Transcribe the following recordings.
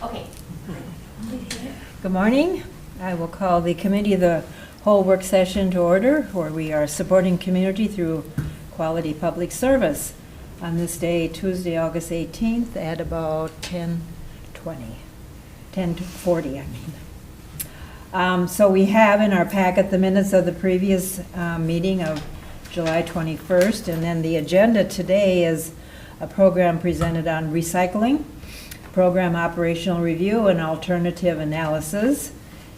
Okay. Good morning. I will call the Committee of the Whole work session to order, where we are supporting community through quality public service on this day, Tuesday, August 18th, at about 10:40, I mean. So we have in our packet the minutes of the previous meeting of July 21st, and then the agenda today is a program presented on recycling, program operational review and alternative analysis,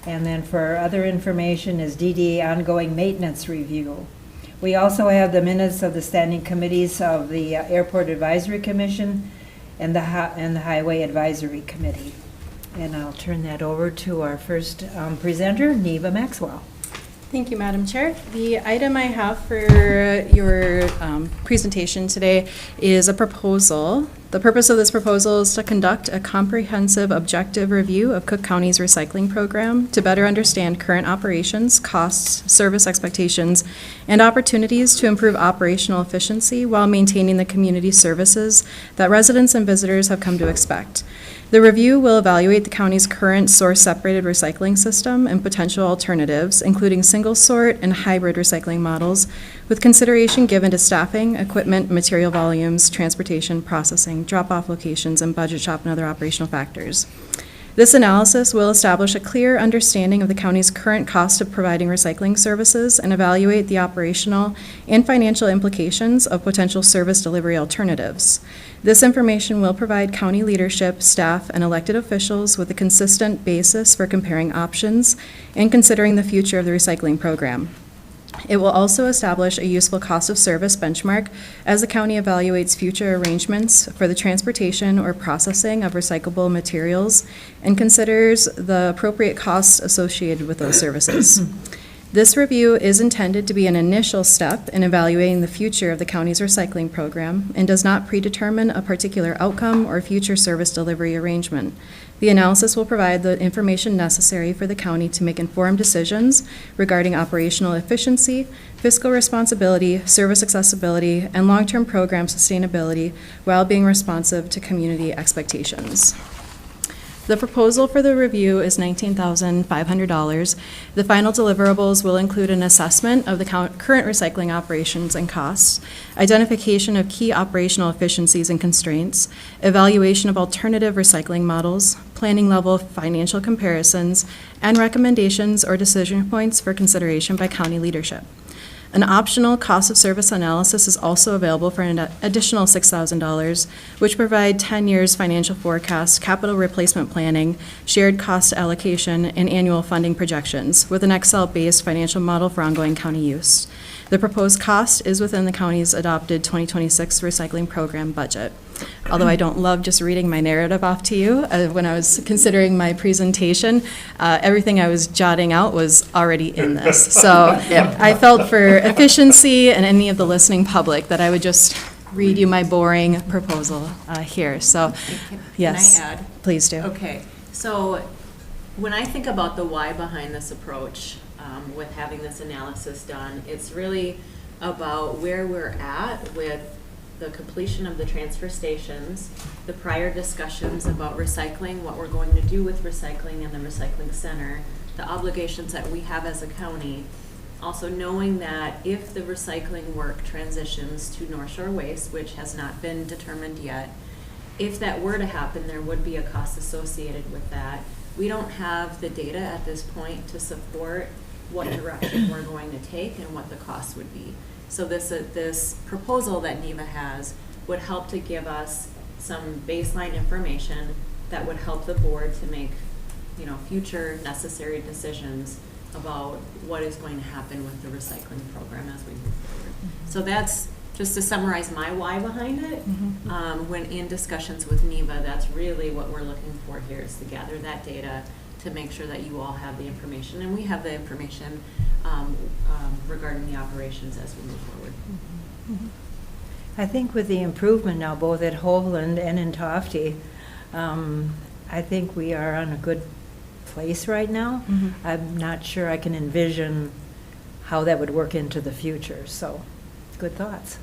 and then for other information is DDA ongoing maintenance review. We also have the minutes of the standing committees of the Airport Advisory Commission and the Highway Advisory Committee. And I'll turn that over to our first presenter, Neva Maxwell. Thank you, Madam Chair. The item I have for your presentation today is a proposal. The purpose of this proposal is to conduct a comprehensive objective review of Cook County's recycling program to better understand current operations, costs, service expectations, and opportunities to improve operational efficiency while maintaining the community services that residents and visitors have come to expect. The review will evaluate the county's current source-separated recycling system and potential alternatives, including single-sort and hybrid recycling models, with consideration given to staffing, equipment, material volumes, transportation, processing, drop-off locations, and budget shop and other operational factors. This analysis will establish a clear understanding of the county's current cost of providing recycling services and evaluate the operational and financial implications of potential service delivery alternatives. This information will provide county leadership, staff, and elected officials with a consistent basis for comparing options and considering the future of the recycling program. It will also establish a useful cost of service benchmark as the county evaluates future arrangements for the transportation or processing of recyclable materials and considers the appropriate costs associated with those services. This review is intended to be an initial step in evaluating the future of the county's recycling program and does not predetermine a particular outcome or future service delivery arrangement. The analysis will provide the information necessary for the county to make informed decisions regarding operational efficiency, fiscal responsibility, service accessibility, and long-term program sustainability while being responsive to community expectations. The proposal for the review is $19,500. The final deliverables will include an assessment of the current recycling operations and costs, identification of key operational efficiencies and constraints, evaluation of alternative recycling models, planning level financial comparisons, and recommendations or decision points for consideration by county leadership. An optional cost of service analysis is also available for an additional $6,000, which provide 10 years financial forecast, capital replacement planning, shared cost allocation, and annual funding projections with an Excel-based financial model for ongoing county use. The proposed cost is within the county's adopted 2026 recycling program budget. Although I don't love just reading my narrative off to you, when I was considering my presentation, everything I was jotting out was already in this. So I felt for efficiency and any of the listening public that I would just read you my boring proposal here. So, yes. Can I add? Please do. Okay. So when I think about the why behind this approach, with having this analysis done, it's really about where we're at with the completion of the transfer stations, the prior discussions about recycling, what we're going to do with recycling in the recycling center, the obligations that we have as a county. Also knowing that if the recycling work transitions to North Shore Waste, which has not been determined yet, if that were to happen, there would be a cost associated with that. We don't have the data at this point to support what direction we're going to take and what the cost would be. So this proposal that NEVA has would help to give us some baseline information that would help the board to make, future necessary decisions about what is going to happen with the recycling program as we move forward. So that's just to summarize my why behind it. When in discussions with NEVA, that's really what we're looking for here, is to gather that data to make sure that you all have the information, and we have the information regarding the operations as we move forward. I think with the improvement now, both at Hovland and in Tofte, I think we are on a good place right now. I'm not sure I can envision how that would work into the future, so good thoughts.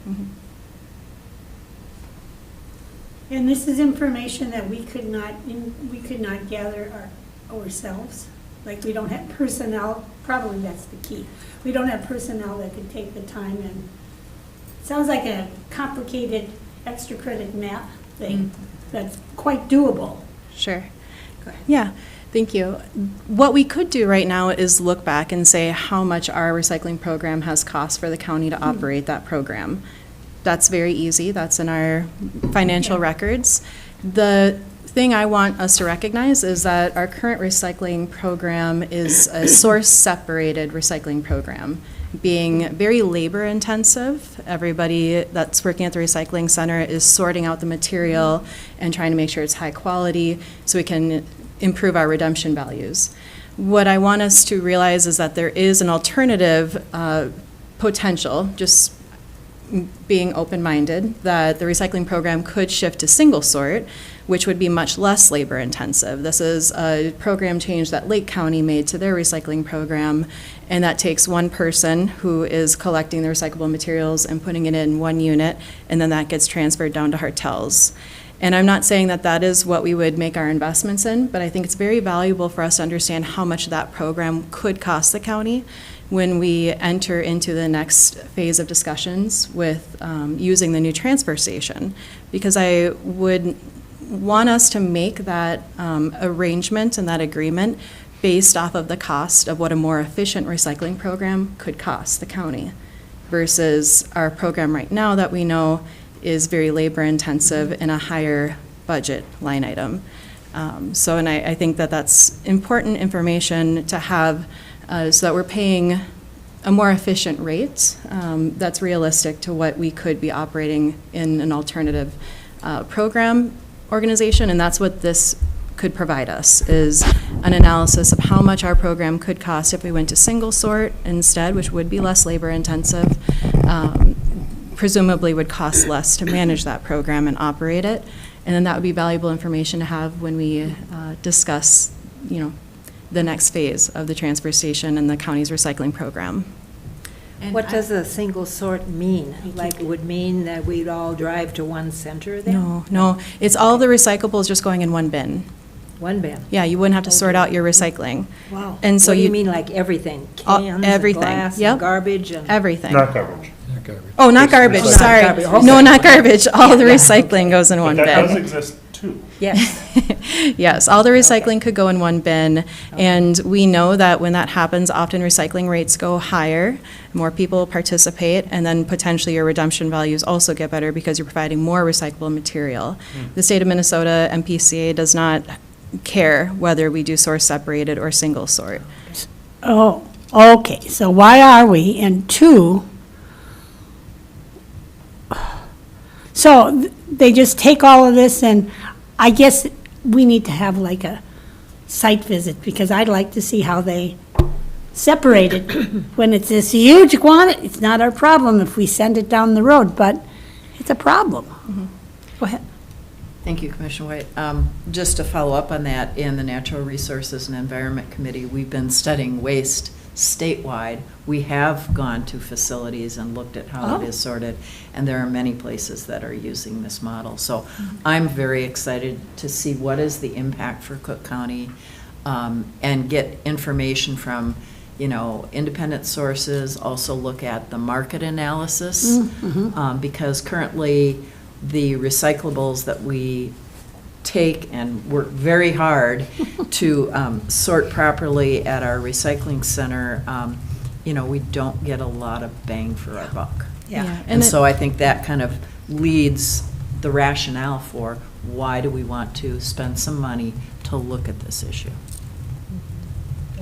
And this is information that we could not gather ourselves? Like, we don't have personnel, probably that's the key. We don't have personnel that could take the time and, sounds like a complicated extra credit math thing that's quite doable. Sure. Go ahead. Yeah, thank you. What we could do right now is look back and say how much our recycling program has cost for the county to operate that program. That's very easy. That's in our financial records. The thing I want us to recognize is that our current recycling program is a source-separated recycling program, being very labor-intensive. Everybody that's working at the recycling center is sorting out the material and trying to make sure it's high quality so we can improve our redemption values. What I want us to realize is that there is an alternative potential, just being open-minded, that the recycling program could shift to single sort, which would be much less labor intensive. This is a program change that Lake County made to their recycling program, and that takes one person who is collecting the recyclable materials and putting it in one unit, and then that gets transferred down to Hartels. And I'm not saying that that is what we would make our investments in, but I think it's very valuable for us to understand how much that program could cost the county when we enter into the next phase of discussions with using the new transfer station. Because I would want us to make that arrangement and that agreement based off of the cost of what a more efficient recycling program could cost the county versus our program right now that we know is very labor intensive and a higher budget line item. And I think that that's important information to have so that we're paying a more efficient rate that's realistic to what we could be operating in an alternative program organization, and that's what this could provide us, is an analysis of how much our program could cost if we went to single sort instead, which would be less labor intensive, presumably would cost less to manage that program and operate it, and then that would be valuable information to have when we discuss, the next phase of the transfer station and the county's recycling program. And What does a single sort mean? Like, it would mean that we'd all drive to one center then? No, it's all the recyclables just going in one bin. One bin? Yeah, you wouldn't have to sort out your recycling. Wow. And so What do you mean, like everything? All- Cans and everything, glass yep. and garbage and? Everything. Not garbage. Oh, not garbage, Not sorry. garbage, No, okay. not garbage. All the Yeah, recycling goes in But one that does bin. exist too. Yes. Yes, all the recycling could go in one bin, and we know that when that happens, often recycling rates go higher, more people participate, and then potentially your redemption values also get better because you're providing more recyclable material. The state of Minnesota, MPCA, does not care whether we do source separated or single sort. Oh, okay, so why are we? And two, so they just take all of this, and I guess we need to have like a site visit, because I'd like to see how they separate it. When it's this huge quantity, it's not our problem if we send it down the road, but it's a problem. Go ahead. Thank you, Commissioner White. Just to follow up on that, in the Natural Resources and Environment Committee, we've been studying waste statewide. We have gone to facilities and looked at how it is sorted, and there are many places that are using this model. So I'm very excited to see what is the impact for Cook County, and get information from, independent sources, also look at the market analysis, because currently the recyclables that we take and work very hard to sort properly at our recycling center, we don't get a lot of bang for our buck. Yeah. And so I think that kind of leads the rationale for why do we want to spend some money to look at this issue.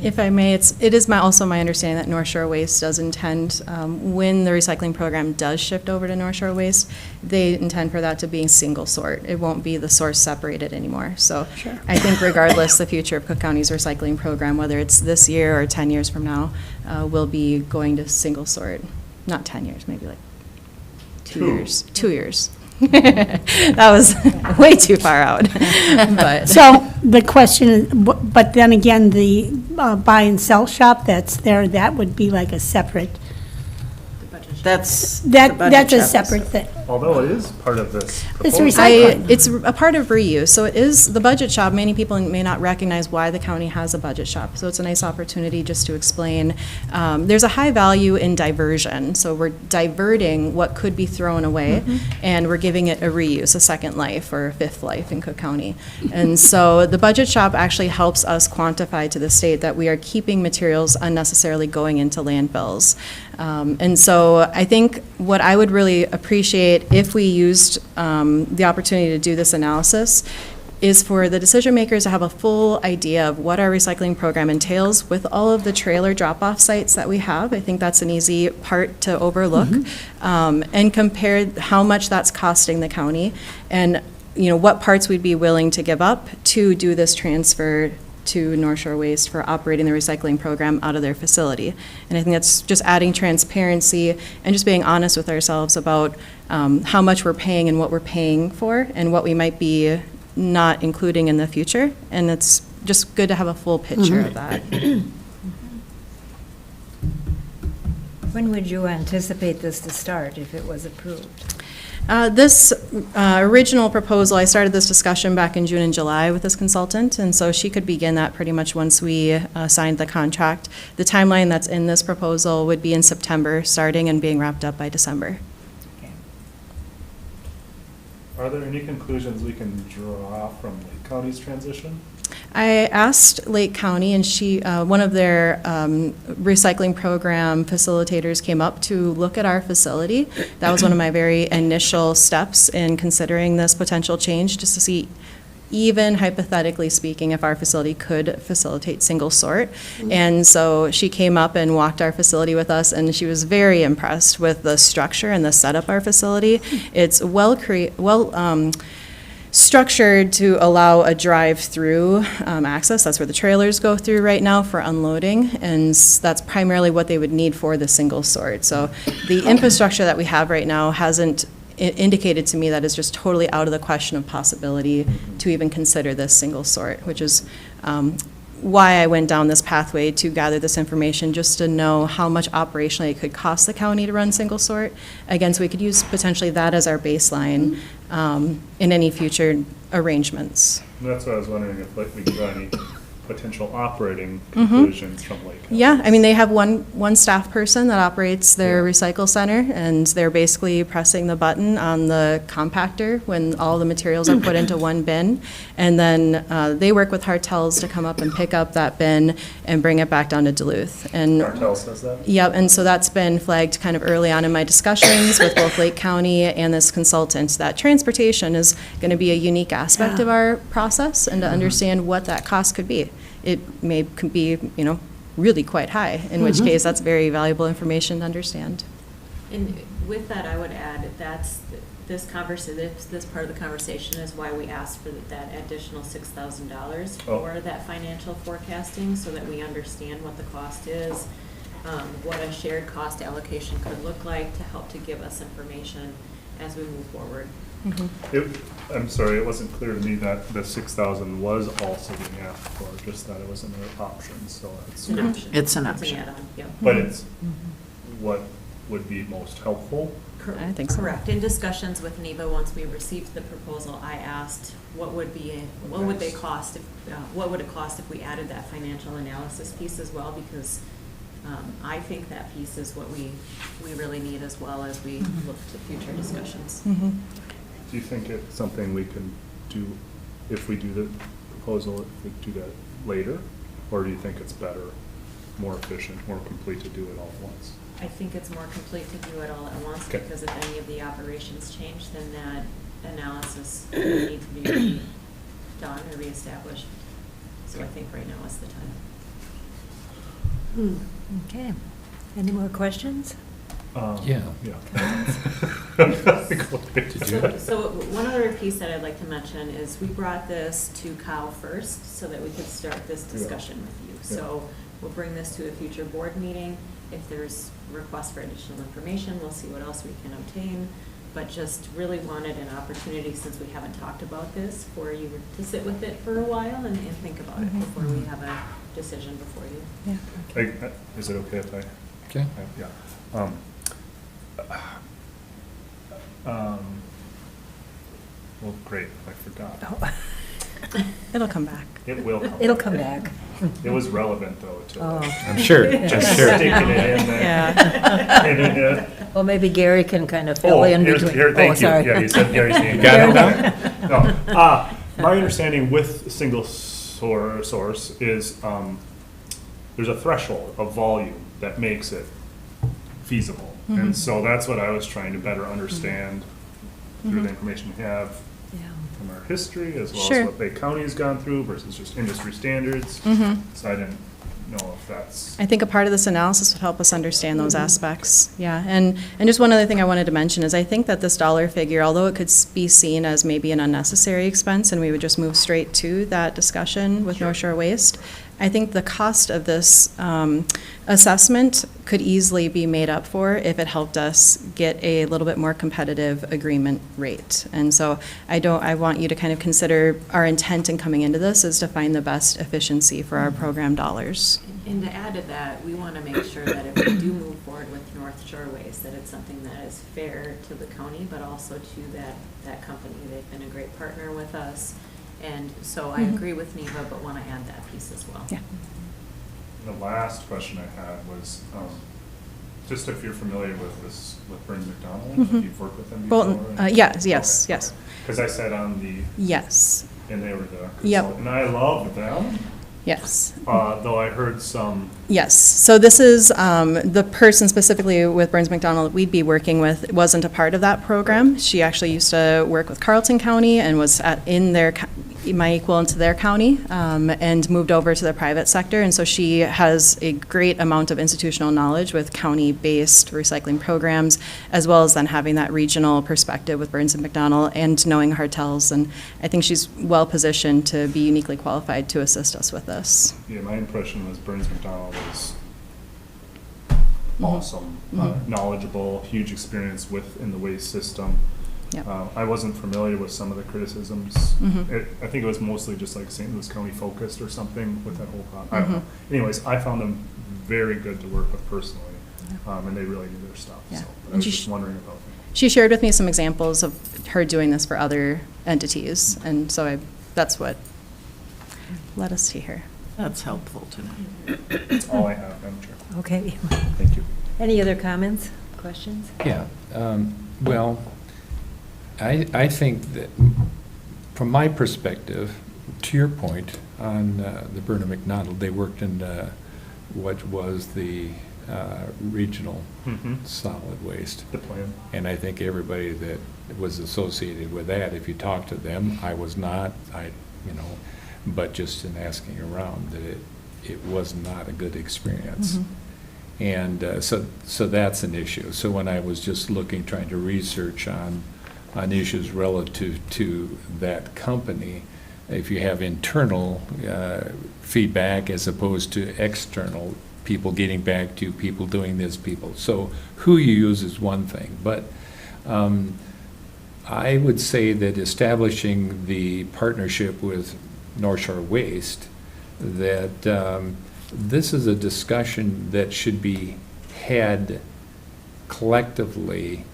If I may, it is also my understanding that North Shore Waste does intend, when the recycling program does shift over to North Shore Waste, they intend for that to be single sort. It won't be the source separated anymore. So Sure. I think regardless, the future of Cook County's recycling program, whether it's this year or 10 years from now, will be going to single sort. Not 10 years, maybe like 2 years. 2 years. That was way too far out. But So the question is, but then again, the buy and sell shop that's there, that would be like a separate, That's. the budget that's a shop is separate thing. although it is part of this It's proposal. recycling. It's a part of reuse, so it is the budget shop. Many people may not recognize why the county has a budget shop, so it's a nice opportunity just to explain. There's a high value in diversion, so we're diverting what could be thrown away, and we're giving it a reuse, a second life or a fifth life in Cook County. And so the budget shop actually helps us quantify to the state that we are keeping materials unnecessarily going into landfills. And so I think what I would really appreciate if we used the opportunity to do this analysis is for the decision makers to have a full idea of what our recycling program entails with all of the trailer drop-off sites that we have. I think that's an easy part to overlook, and compare how much that's costing the county and, you know, what parts we'd be willing to give up to do this transfer to North Shore Waste for operating the recycling program out of their facility. And I think that's just adding transparency and just being honest with ourselves about how much we're paying and what we're paying for and what we might be not including in the future. And it's just good to have a full picture of that. When would you anticipate this to start if it was approved? This original proposal, I started this discussion back in June and July with this consultant, and so she could begin that pretty much once we signed the contract. The timeline that's in this proposal would be in September, starting and being wrapped up by December. Are there any conclusions we can draw from Lake County's transition? I asked Lake County, and she, one of their recycling program facilitators came up to look at our facility. That was one of my very initial steps in considering this potential change, just to see, even hypothetically speaking, if our facility could facilitate single sort. And so she came up and walked our facility with us, and she was very impressed with the structure and the setup of our facility. It's structured to allow a drive-through access. That's where the trailers go through right now for unloading, and that's primarily what they would need for the single sort. So the infrastructure that we have right now hasn't indicated to me that it's just totally out of the question of possibility to even consider this single sort, which is why I went down this pathway to gather this information, just to know how much operationally it could cost the county to run single sort. Again, so we could use potentially that as our baseline in any future arrangements. And that's what I was wondering, if like we got any potential operating conclusions from Lake County. Yeah, I mean, they have one staff person that operates their recycle center, and they're basically pressing the button on the compactor when all the materials are put into one bin, and then they work with Hartels to come up and pick up that bin and bring it back down to Duluth. And Cartel says that? yep, and so that's been flagged kind of early on in my discussions with both Lake County and this consultant, that transportation is going to be a unique aspect of our process, and to understand what that cost could be. It could be, you know, really quite high, in which case that's very valuable information to understand. And with that, I would add, this part of the conversation is why we asked for that additional $6,000 for that financial forecasting, so that we understand what the cost is, what a shared cost allocation could look like, to help to give us information as we move forward. I'm sorry, it wasn't clear to me that the 6,000 was also being asked for, just that it was another option, so it's. An option. It's an option. add-on, yep. But it's what would be most helpful. I think so. Correct. In discussions with NEVA, once we received the proposal, I asked what would it cost if we added that financial analysis piece as well, because I think that piece is what we really need as well as we look to future discussions. Do you think it's something we can do if we do the proposal, if we do that later? Or do you think it's better, more efficient, more complete to do it all at once? I think it's more complete to do it all at once, Okay. because if any of the operations change, then that analysis will need to be done or reestablished. So I think right now is the time. Okay. Any more questions? Yeah. So one other piece that I'd like to mention is we brought this to Kyle first so that we could start this discussion with you. So we'll bring this to a future board meeting. If there's requests for additional information, we'll see what else we can obtain. But just really wanted an opportunity, since we haven't talked about this, for you to sit with it for a while and think about it before we have a decision before you. Yeah. Is it okay if I? Okay. Yeah. Well, great, I forgot. Oh, It'll come back. It will come. It'll come back. It was relevant, though, to Oh. I'm sure, just I'm sure. sticking it in there. Yeah. And it, Well, maybe Gary can kind of Oh, fill in here's, between. here, Oh, thank you. sorry. Yeah, you said Gary's name. Got it now? No, my understanding with single source is, there's a threshold of volume that makes it feasible. And so that's what I was trying to better understand through the information we have Yeah. from our history, as well Sure. as what Bay County has gone through versus just industry standards. Mhm. So I didn't know if that's. I think a part of this analysis would help us understand those aspects. Yeah, and just one other thing I wanted to mention is I think that this dollar figure, although it could be seen as maybe an unnecessary expense, and we would just move straight to that discussion with North Shore Waste, I think the cost of this assessment could easily be made up for if it helped us get a little bit more competitive agreement rate. And so I want you to kind of consider our intent in coming into this is to find the best efficiency for our program dollars. And to add to that, we want to make sure that if we do move forward with North Shore Waste, that it's something that is fair to the county, but also to that company. They've been a great partner with us. And so I agree with Neva, but want to add that piece as well. Yeah. The last question I had was, just if you're familiar with this, with Burns McDonald, if you've worked with them before? Bolton, yes. Because I sat on the, Yes, and they were the Yep. consultant, and I love them, yes. though I heard some, Yes, so this is, the person specifically with Burns McDonald we'd be working with wasn't a part of that program. She actually used to work with Carleton County and was in their, my equivalent to their county, and moved over to the private sector. And so she has a great amount of institutional knowledge with county-based recycling programs, as well as then having that regional perspective with Burns and McDonald and knowing Hartels. And I think she's well-positioned to be uniquely qualified to assist us with this. yeah, my impression was Burns McDonald was awesome, knowledgeable, huge experience in the waste system. Yep. I wasn't familiar with some of the criticisms. I think it was mostly just like St. Louis County focused or something with that whole I don't know. Anyways, I found them very good to work with personally, and they really do their stuff. Yeah. So And I was she just wondering about them. She shared with me some examples of her doing this for other entities, and so that's what led us to here. That's helpful to know. That's all I have, Madam Chair. Okay. Thank you. Any other comments, questions? Yeah, well, I think that, from my perspective, to your point, on the Burnham McDonald, they worked in what was the regional solid waste. The plan. And I think everybody that was associated with that, if you talk to them, I was not, but just in asking around, that it was not a good experience. And so that's an issue. So when I was just trying to research on issues relative to that company, if you have internal feedback as opposed to external, people getting back to people doing this, so who you use is one thing, but I would say that establishing the partnership with North Shore Waste, that this is a discussion that should be had collectively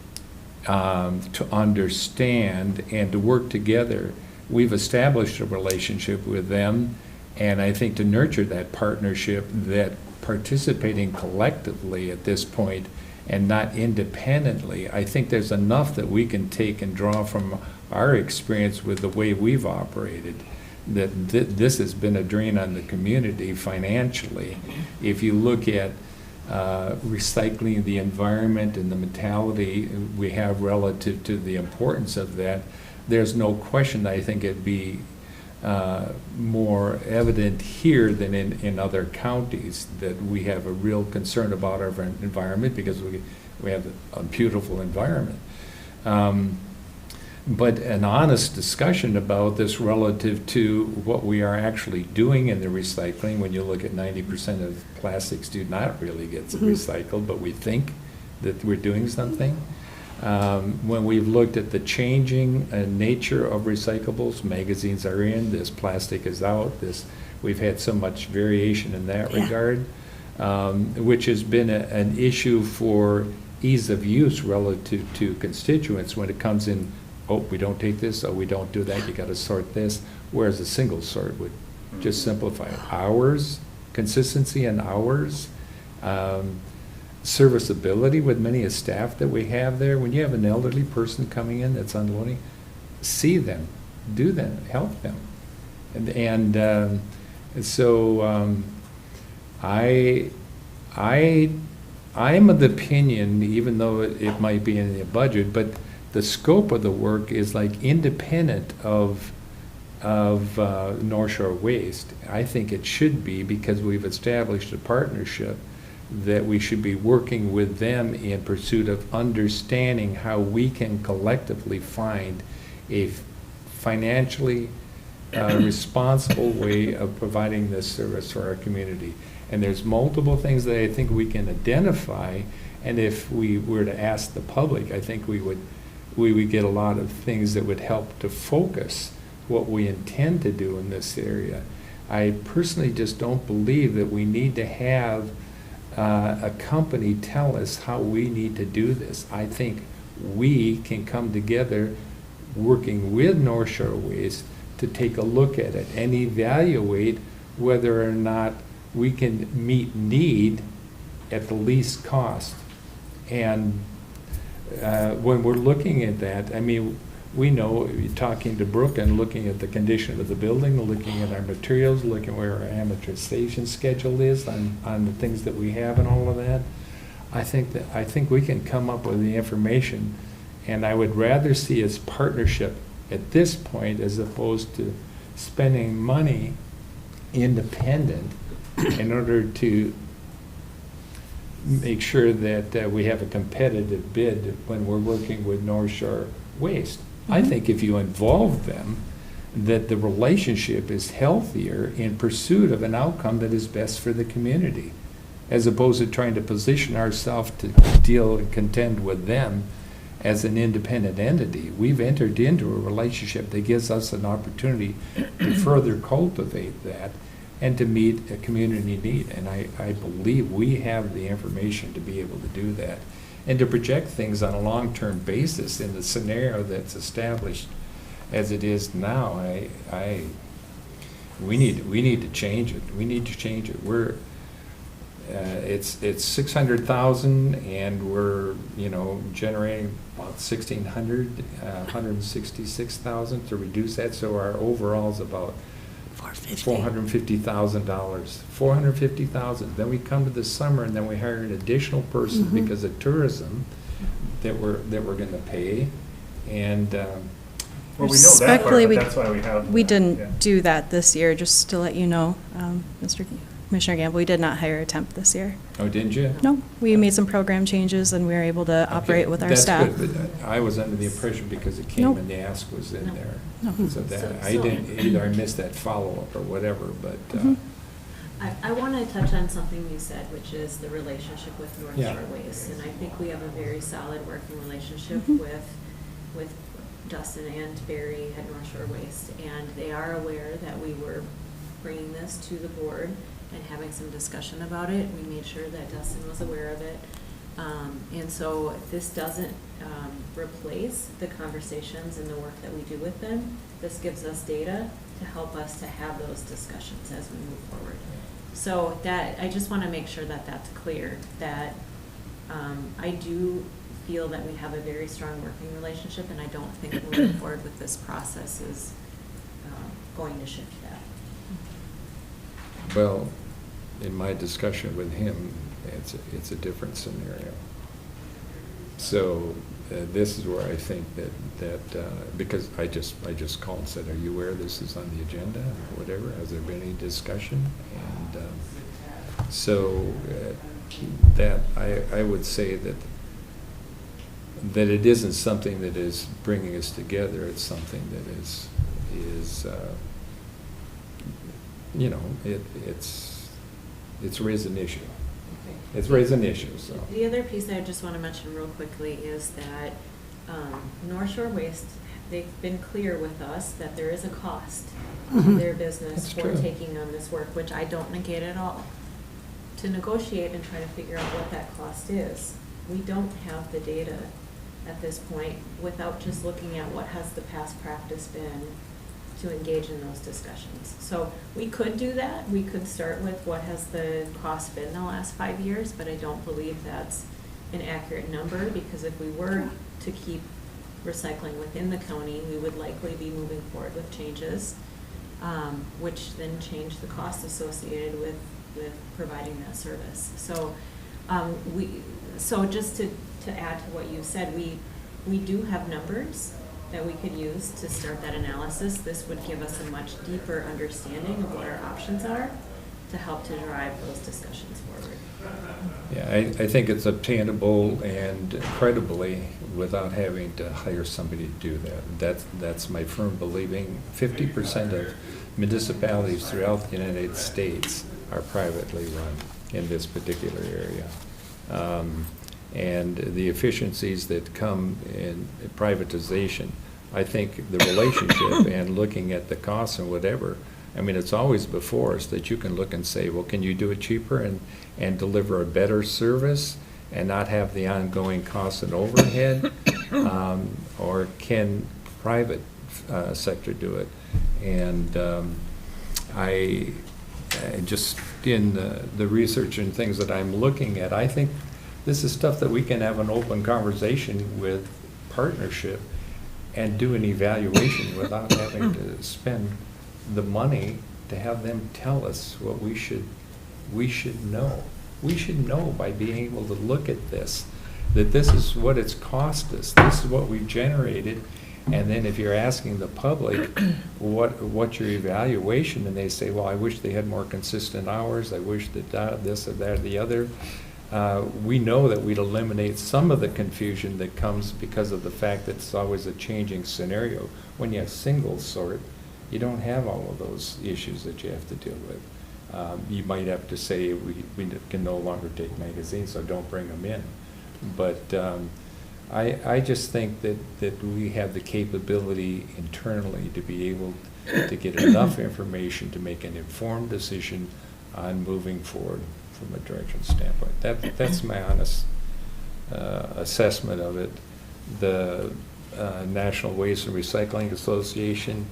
to understand and to work together. We've established a relationship with them, and I think to nurture that partnership, that participating collectively at this point and not independently, I think there's enough that we can take and draw from our experience with the way we've operated, that this has been a drain on the community financially. If you look at recycling, the environment and the mentality we have relative to the importance of that, there's no question that I think it'd be more evident here than in other counties, that we have a real concern about our environment because we have a beautiful environment. But an honest discussion about this relative to what we are actually doing in the recycling, when you look at 90% of plastics do not really get recycled, but we think that we're doing something. When we've looked at the changing nature of recyclables, magazines are in, this plastic is out, we've had so much variation in that regard, which has been an issue for ease of use relative to constituents when it comes in, oh, we don't take this, oh, we don't do that, you gotta sort this, whereas a single sort would just simplify it. Hours, consistency in hours, serviceability with many of staff that we have there. When you have an elderly person coming in that's unloading, see them, do them, help them. I'm of the opinion, even though it might be in the budget, but the scope of the work is like independent of North Shore Waste. I think it should be, because we've established a partnership, that we should be working with them in pursuit of understanding how we can collectively find a financially responsible way of providing this service for our community. And there's multiple things that I think we can identify, and if we were to ask the public, I think we would get a lot of things that would help to focus what we intend to do in this area. I personally just don't believe that we need to have a company tell us how we need to do this. I think we can come together working with North Shore Waste to take a look at it and evaluate whether or not we can meet need at the least cost. And when we're looking at that, I mean, we know, talking to Brooke and looking at the condition of the building, looking at our materials, looking where our amortization schedule is on the things that we have and all of that, I think we can come up with the information, and I would rather see us partnership at this point as opposed to spending money independent in order to make sure that we have a competitive bid when we're working with North Shore Waste. I think if you involve them, that the relationship is healthier in pursuit of an outcome that is best for the community, as opposed to trying to position ourselves to deal and contend with them as an independent entity. We've entered into a relationship that gives us an opportunity to further cultivate that and to meet a community need. And I believe we have the information to be able to do that and to project things on a long-term basis in the scenario that's established as it is now. We need to change it. We need to change it. It's 600,000, and we're generating about 166,000 to reduce that. So our overall's about $450,000. $450,000. Then we come to the summer, and then we hire an additional person because of tourism that we're going to pay, and Well, we know that part, Respectfully, but that's why we have. We yeah. didn't do that this year, just to let you know, Mr. Commissioner Gamble, we did not hire a temp this year. oh, didn't you? No, we made some program changes and we were able to operate with our That's staff. good, but I was under the impression because it came Nope. and the ask was in No. there. No. So that, So- I didn't, either I missed that follow-up or whatever, but, I want to touch on something you said, which is the relationship with North Yeah. Shore Waste. And I think we have a very solid working relationship Mhm. with Dustin and Barry at North Shore Waste. And they are aware that we were bringing this to the board and having some discussion about it. We made sure that Dustin was aware of it. And so this doesn't replace the conversations and the work that we do with them. This gives us data to help us to have those discussions as we move forward. So that, I just want to make sure that that's clear, that I do feel that we have a very strong working relationship, and I don't think moving forward with this process is going to shift that. well, in my discussion with him, it's a different scenario. So this is where I think that because I just called and said, are you aware this is on the agenda or whatever? Has there been any discussion? And so that I would say that it isn't something that is bringing us together. It's something that is it's raised an issue. It's raised an issue, so. The other piece I just want to mention real quickly is that North Shore Waste, they've been clear with us that there is a cost to their business That's for true. taking on this work, which I don't negate at all. To negotiate and try to figure out what that cost is we don't have the data at this point without just looking at what has the past practice been to engage in those discussions. So we could do that. We could start with what has the cost been the last 5 years, but I don't believe that's an accurate number, because if we were to keep recycling within the county, we would likely be moving forward with changes, which then change the cost associated with providing that service. So so just to add to what you said, we do have numbers that we could use to start that analysis. This would give us a much deeper understanding of what our options are to help to drive those discussions forward. Yeah, I think it's obtainable and credibly without having to hire somebody to do that. That's my firm believing. 50% of municipalities throughout the United States are privately run in this particular area. And the efficiencies that come in privatization, I think the relationship and looking at the costs and whatever, I mean, it's always before us that you can look and say, well, can you do it cheaper and deliver a better service and not have the ongoing costs and overhead? Or can private sector do it? And I just, in the research and things that I'm looking at, I think this is stuff that we can have an open conversation with partnership and do an evaluation without having to spend the money to have them tell us what we should know. We should know by being able to look at this, that this is what it's cost us, this is what we've generated, and then if you're asking the public what's your evaluation, and they say, well, I wish they had more consistent hours, I wish that this or that or the other, we know that we'd eliminate some of the confusion that comes because of the fact that it's always a changing scenario. When you have single sort, you don't have all of those issues that you have to deal with. You might have to say we can no longer take magazines, so don't bring them in. But I just think that we have the capability internally to be able to get enough information to make an informed decision on moving forward from a direction standpoint. That's my honest assessment of it. The National Waste and Recycling Association,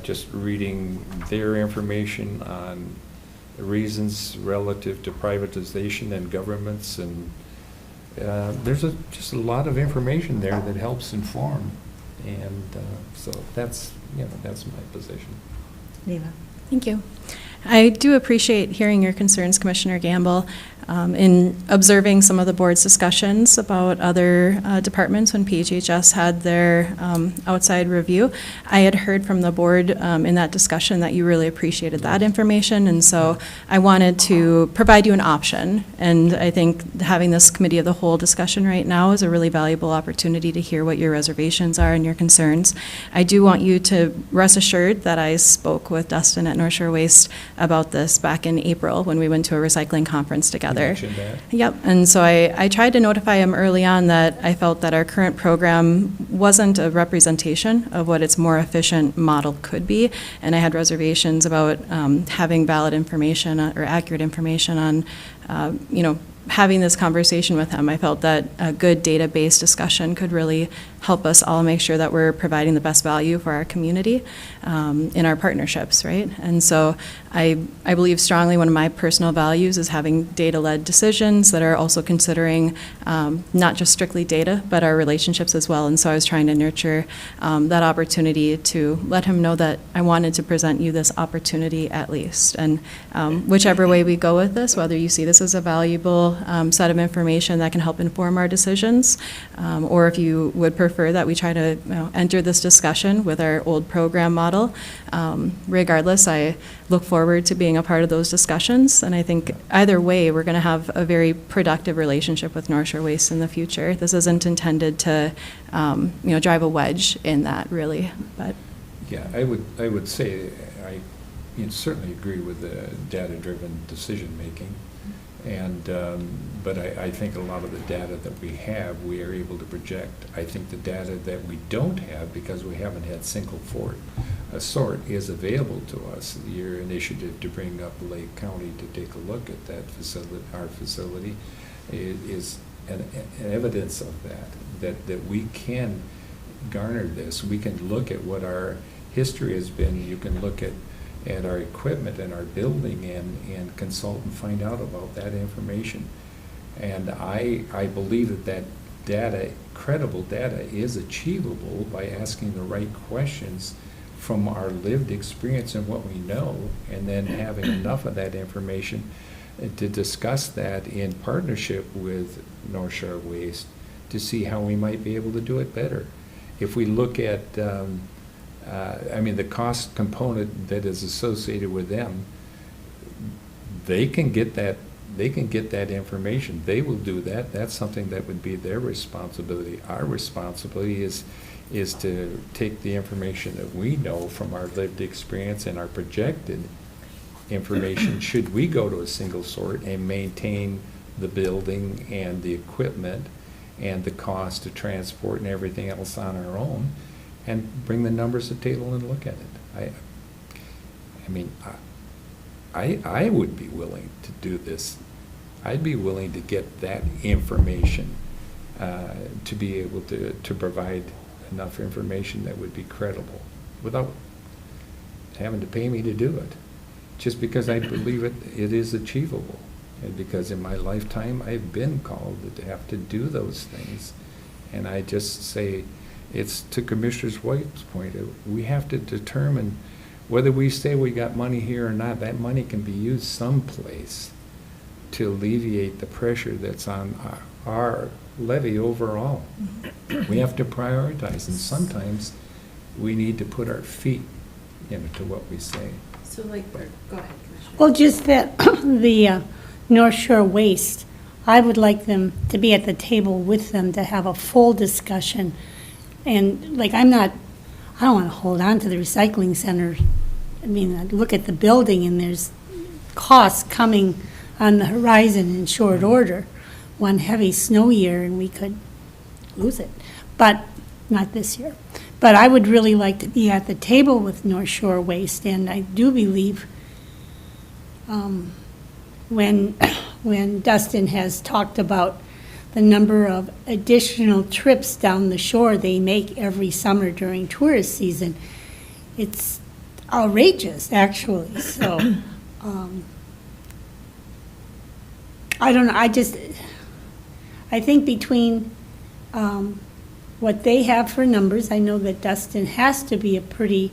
just reading their information on the reasons relative to privatization and governments, and there's just a lot of information there that helps inform, and so that's my position. Neva? Thank you. I do appreciate hearing your concerns, Commissioner Gamble. In observing some of the board's discussions about other departments when PHHS had their outside review, I had heard from the board in that discussion that you really appreciated that information, and so I wanted to provide you an option. And I think having this committee of the whole discussion right now is a really valuable opportunity to hear what your reservations are and your concerns. I do want you to rest assured that I spoke with Dustin at North Shore Waste about this back in April when we went to a recycling conference together. You mentioned that. Yep, and so I tried to notify him early on that I felt that our current program wasn't a representation of what its more efficient model could be, and I had reservations about having valid information or accurate information on, having this conversation with him. I felt that a good data-based discussion could really help us all make sure that we're providing the best value for our community in our partnerships, right? And so I believe strongly one of my personal values is having data-led decisions that are also considering not just strictly data, but our relationships as well. And so I was trying to nurture that opportunity to let him know that I wanted to present you this opportunity at least. And whichever way we go with this, whether you see this as a valuable set of information that can help inform our decisions, or if you would prefer that we try to enter this discussion with our old program model. Regardless, I look forward to being a part of those discussions, and I think either way we're going to have a very productive relationship with North Shore Waste in the future. This isn't intended to drive a wedge in that, really. But Yeah, I would say I certainly agree with the data-driven decision-making. And, but I think a lot of the data that we have, we are able to project. I think the data that we don't have, because we haven't had single sort, is available to us. Your initiative to bring up Lake County to take a look at that facility, our facility, is an evidence of that we can garner this. We can look at what our history has been. You can look at our equipment and our building and consult and find out about that information. And I believe that data, credible data, is achievable by asking the right questions from our lived experience and what we know, and then having enough of that information to discuss that in partnership with North Shore Waste to see how we might be able to do it better. If we look at, the cost component that is associated with them, they can get that information. They will do that. That's something that would be their responsibility. Our responsibility is to take the information that we know from our lived experience and our projected information, should we go to a single sort and maintain the building and the equipment and the cost to transport and everything else on our own, and bring the numbers to the table and look at it. I would be willing to do this. I'd be willing to get that information to be able to provide enough information that would be credible without having to pay me to do it. Just because I believe it is achievable. And because in my lifetime, I've been called to have to do those things. And I just say, it's to Commissioner White's point, we have to determine whether we say we got money here or not. That money can be used someplace to alleviate the pressure that's on our levy overall. We have to prioritize, and sometimes we need to put our feet into what we say. So go ahead, Commissioner. Well, just that the North Shore Waste, I would like them to be at the table with them to have a full discussion. And I don't want to hold on to the recycling center. I mean, I look at the building and there's costs coming on the horizon in short order. One heavy snow year and we could lose it, but not this year. But I would really like to be at the table with North Shore Waste, and I do believe when Dustin has talked about the number of additional trips down the shore they make every summer during tourist season, it's outrageous, actually. So I don't know. I think between what they have for numbers, I know that Dustin has to be a pretty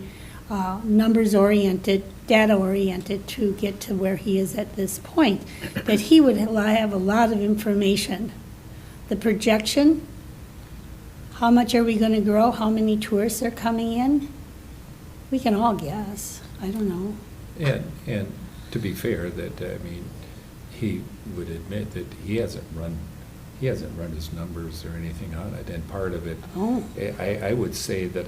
numbers-oriented, data-oriented to get to where he is at this point, that he would have a lot of information. The projection, how much are we going to grow, how many tourists are coming in, we can all guess. I don't know. And to be fair, he would admit that he hasn't run his numbers or anything on it, and part of it, I would say that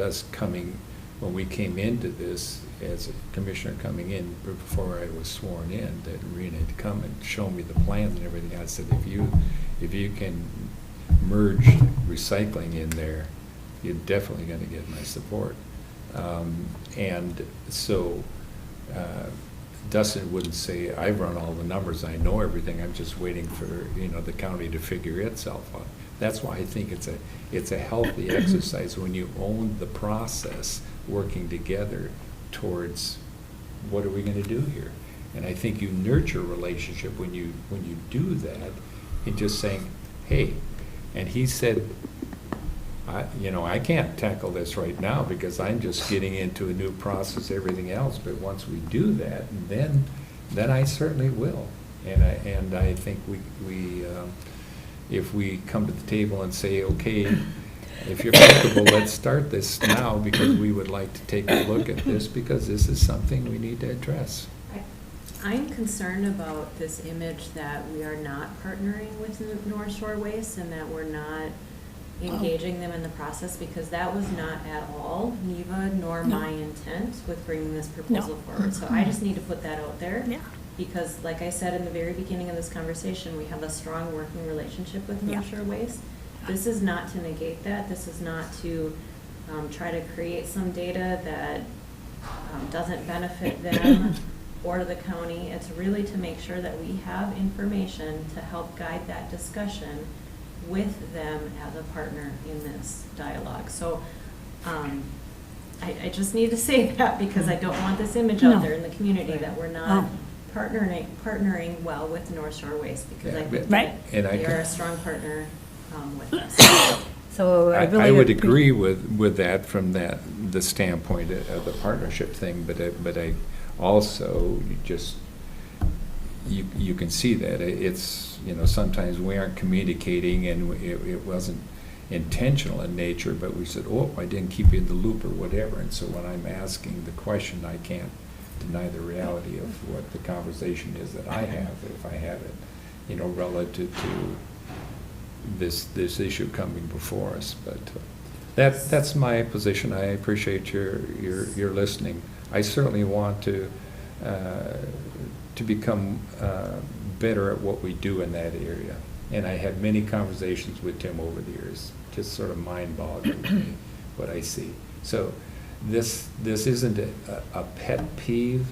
when we came into this, as a commissioner coming in before I was sworn in, that Rena had come and shown me the plans and everything. I said, if you can merge recycling in there, you're definitely going to get my support. And so Dustin wouldn't say, I've run all the numbers, I know everything, I'm just waiting for the county to figure itself out. That's why I think it's a healthy exercise when you own the process, working together towards what are we going to do here. And I think you nurture a relationship when you do that, in just saying, hey, and he said, I can't tackle this right now because I'm just getting into a new process, everything else. But once we do that, then I certainly will. And I think we if we come to the table and say, okay, if you're comfortable, let's start this now because we would like to take a look at this because this is something we need to address. I'm concerned about this image that we are not partnering with North Shore Waste and that we're not engaging them in the process, because that was not at all Neva nor my intent with bringing this proposal forward. So I just need to put that out there. Yeah. Because like I said in the very beginning of this conversation, we have a strong working relationship with North Shore Waste. This is not to negate that. This is not to try to create some data that doesn't benefit them or the county. It's really to make sure that we have information to help guide that discussion with them as a partner in this dialogue. So I just need to say that because I don't want this image No. out there in the community that we're not Oh. partnering well with North Shore Waste, because I Yeah, think but- that And I they can- are a strong partner with us. So I really. I would appre- agree with that from the standpoint of the partnership thing, but I also you can see that it's, sometimes we aren't communicating and it wasn't intentional in nature, but we said, oh, I didn't keep you in the loop or whatever. And so when I'm asking the question, I can't deny the reality of what the conversation is that I have, if I have it, relative to this issue coming before us. But that's my position. I appreciate your listening. I certainly want to become better at what we do in that area. And I had many conversations with Tim over the years, just sort of mind-boggling to me what I see. So this isn't a pet peeve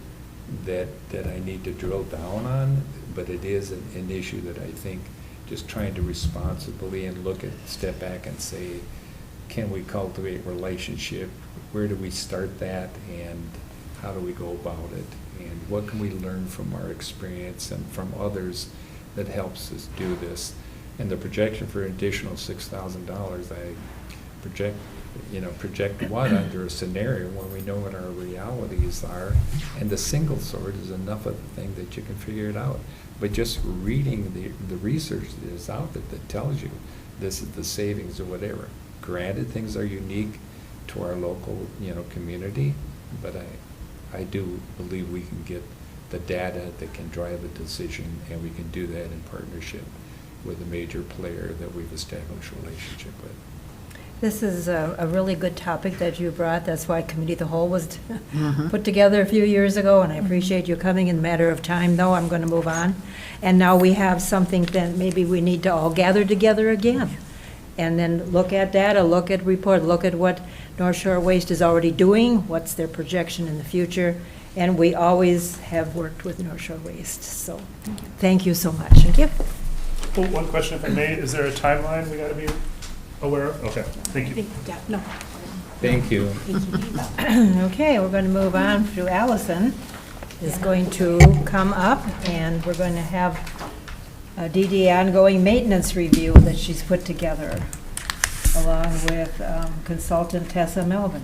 that I need to drill down on, but it is an issue that I think just trying to responsibly and step back and say, can we cultivate relationship? Where do we start that, and how do we go about it? And what can we learn from our experience and from others that helps us do this? And the projection for an additional $6,000, I project what under a scenario when we know what our realities are, and the single sort is enough of the thing that you can figure it out. But just reading the research that is out there that tells you this is the savings or whatever. Granted, things are unique to our local, community, but I do believe we can get the data that can drive a decision, and we can do that in partnership with a major player that we've established a relationship with. This is a really good topic that you brought. That's why Committee of the Whole was Mhm. put together a few years ago, and I appreciate you coming. In a matter of time, though, I'm going to move on. And now we have something that maybe we need to all gather together again, and then look at data, look at report, look at what North Shore Waste is already doing, what's their projection in the future, and we always have worked with North Shore Waste. So thank you so much. Thank you. Oh, one question if I may, is there a timeline we gotta be aware of? Okay, thank you. Yeah, no. Thank you. Okay, we're going to move on to Allison is going to come up, and we're going to have a DD ongoing maintenance review that she's put together, along with consultant Tessa Melvin.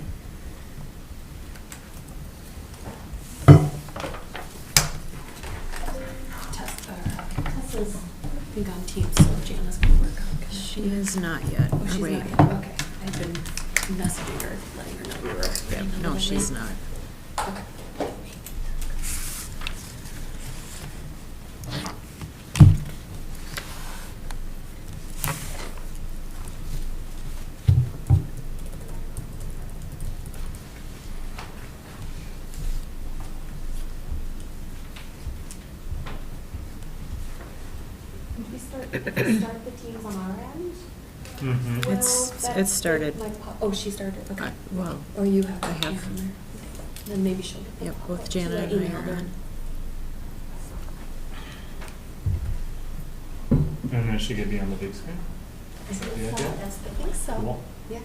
Tessa's, I think, on Teams, so Jana's gonna work on it. She is not yet. Oh, she's Wait. not yet, okay. I've been messaging her, letting her know we were. Yep. running a No, little she's late. not. Okay. Did we start the teams on our end? Mhm. Well, It's that- started. Oh, she started, okay. Well, Or you have. I have. Yeah, on there. Then maybe she'll get the Yep, pop-up. both Jana So and I emailed are her. on. And then she could be on the big screen? Is it, Yeah, yeah. I think so. Cool. Yeah.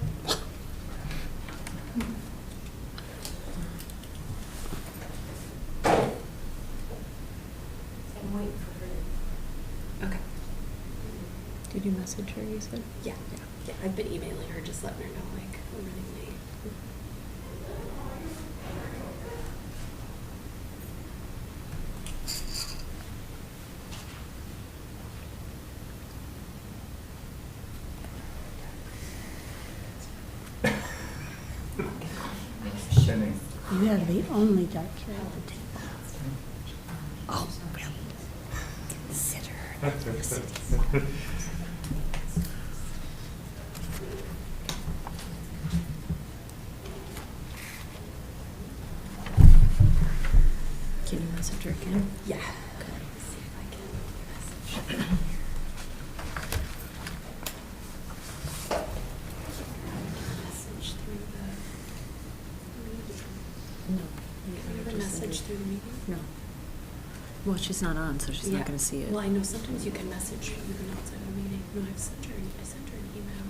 I'm waiting for her. Okay. Did you message her, you said? Yeah, yeah, I've been emailing her, just letting her know, like, we're running late. Sending. You are the only dark here at the table. Oh, really? Consider. Can you message her again? Yeah. Let's see if I can message her. Message through the meeting. No. Can you have a message through the meeting? No. Well, she's not on, so she's Yeah. not gonna see it. Well, I know sometimes you can message even outside of a meeting. No, I sent her an email.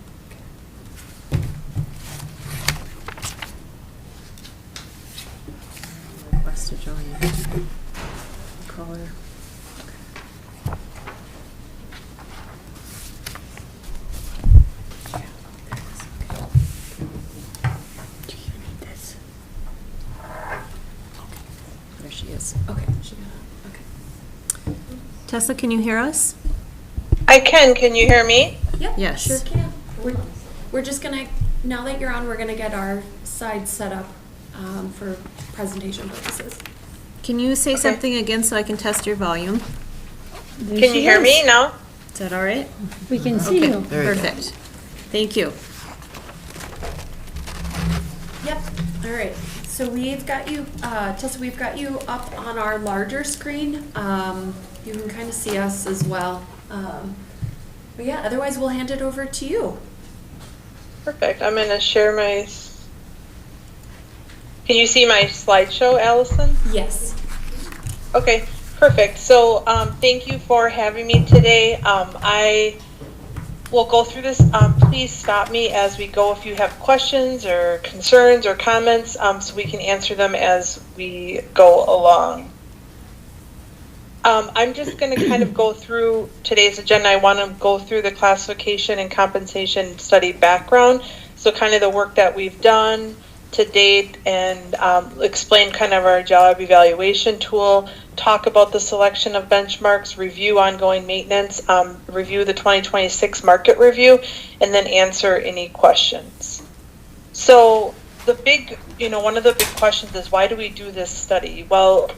Request to join. Call her. There she is. Okay, she got it. Okay. Tessa, can you hear us? I can. Can you hear me? Yep. Yes. Sure can. We're just gonna, now that you're on, we're gonna get our side set up for presentation purposes. Can you say something again so I can test your volume? There Can she you hear is. me now? Is that all right? We can see Okay, you. perfect. Thank you. Yep, all right. So we've got you, Tessa, we've got you up on our larger screen. You can kind of see us as well. But yeah, otherwise we'll hand it over to you. Perfect. I'm going to share my. Can you see my slideshow, Allison? Yes. Okay, perfect. So thank you for having me today. I will go through this. Please stop me as we go if you have questions or concerns or comments so we can answer them as we go along. I'm just going to kind of go through today's agenda. I want to go through the classification and compensation study background. So kind of the work that we've done to date and explain kind of our job evaluation tool, talk about the selection of benchmarks, review ongoing maintenance, review the 2026 market review, and then answer any questions. So the big, one of the big questions is, why do we do this study? Well,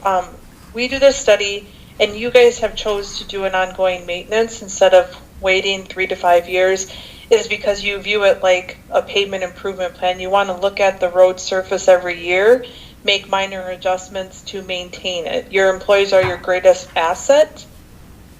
we do this study and you guys have chose to do an ongoing maintenance instead of waiting 3 to 5 years, is because you view it like a pavement improvement plan. You want to look at the road surface every year, make minor adjustments to maintain it. Your employees are your greatest asset,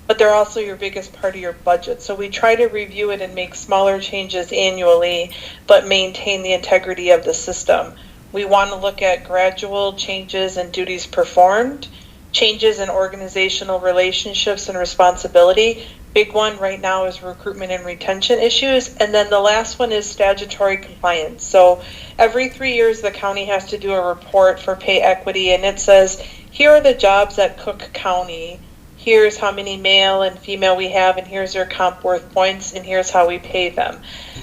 but they're also your biggest part of your budget. So we try to review it and make smaller changes annually, but maintain the integrity of the system. We want to look at gradual changes in duties performed, changes in organizational relationships and responsibility. Big one right now is recruitment and retention issues. And then the last one is statutory compliance. So every 3 years, the county has to do a report for pay equity, and it says, here are the jobs at Cook County. Here's how many male and female we have, and here's their comp worth points, and here's how we pay them.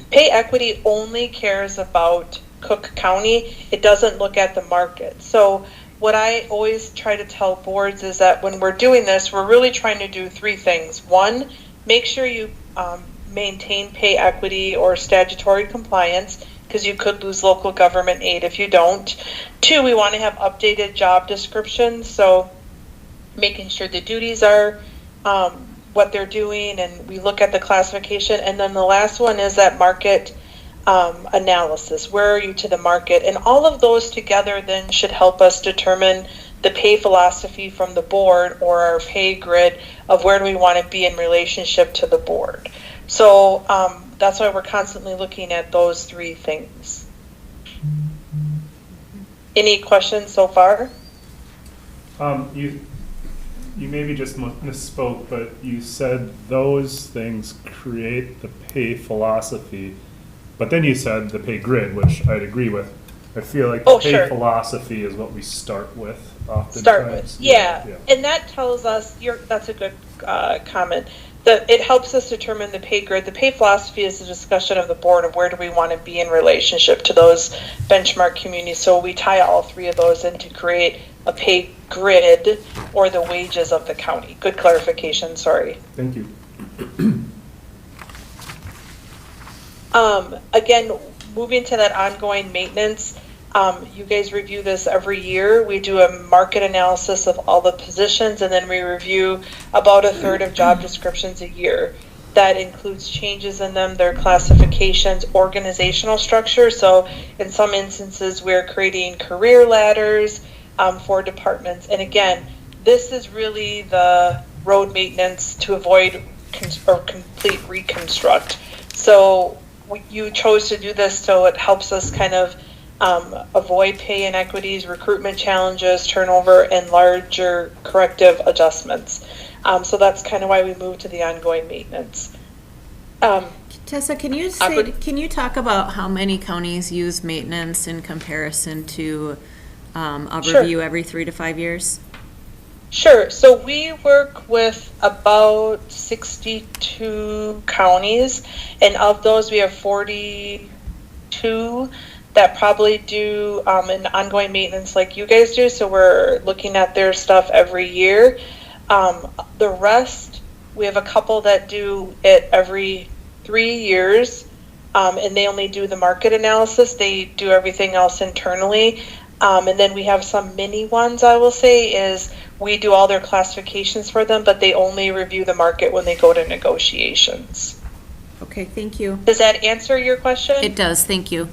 Pay equity only cares about Cook County. It doesn't look at the market. So what I always try to tell boards is that when we're doing this, we're really trying to do 3 things. 1, make sure you maintain pay equity or statutory compliance, because you could lose local government aid if you don't. 2, we want to have updated job descriptions, so making sure the duties are what they're doing, and we look at the classification. And then the last one is that market analysis. Where are you to the market? And all of those together then should help us determine the pay philosophy from the board, or our pay grid of where do we want to be in relationship to the board. So that's why we're constantly looking at those 3 things. Any questions so far? You maybe just misspoke, but you said those things create the pay philosophy. But then you said the pay grid, which I'd agree with. I feel like the pay philosophy is what we start with oftentimes. Start with, yeah. And that tells us, that's a good comment, that it helps us determine the pay grid. The pay philosophy is the discussion of the board of where do we want to be in relationship to those benchmark communities. So we tie all 3 of those in to create a pay grid, or the wages of the county. Good clarification, sorry. Thank you. Again, moving to that ongoing maintenance, you guys review this every year. We do a market analysis of all the positions, and then we review about 1/3 of job descriptions a year. That includes changes in them, their classifications, organizational structure. So in some instances, we're creating career ladders for departments. And again, this is really the road maintenance to avoid complete reconstruct. So you chose to do this, so it helps us kind of avoid pay inequities, recruitment challenges, turnover, and larger corrective adjustments. So that's kind of why we moved to the ongoing maintenance. Tessa, can you talk about how many counties use maintenance in comparison to a Sure. review every 3 to 5 years? Sure. So we work with about 62 counties, and of those, we have 42 that probably do an ongoing maintenance like you guys do. So we're looking at their stuff every year. The rest, we have a couple that do it every 3 years, and they only do the market analysis. They do everything else internally. And then we have some mini ones, I will say, is we do all their classifications for them, but they only review the market when they go to negotiations. Okay, thank you. Does that answer your question? It does, thank you.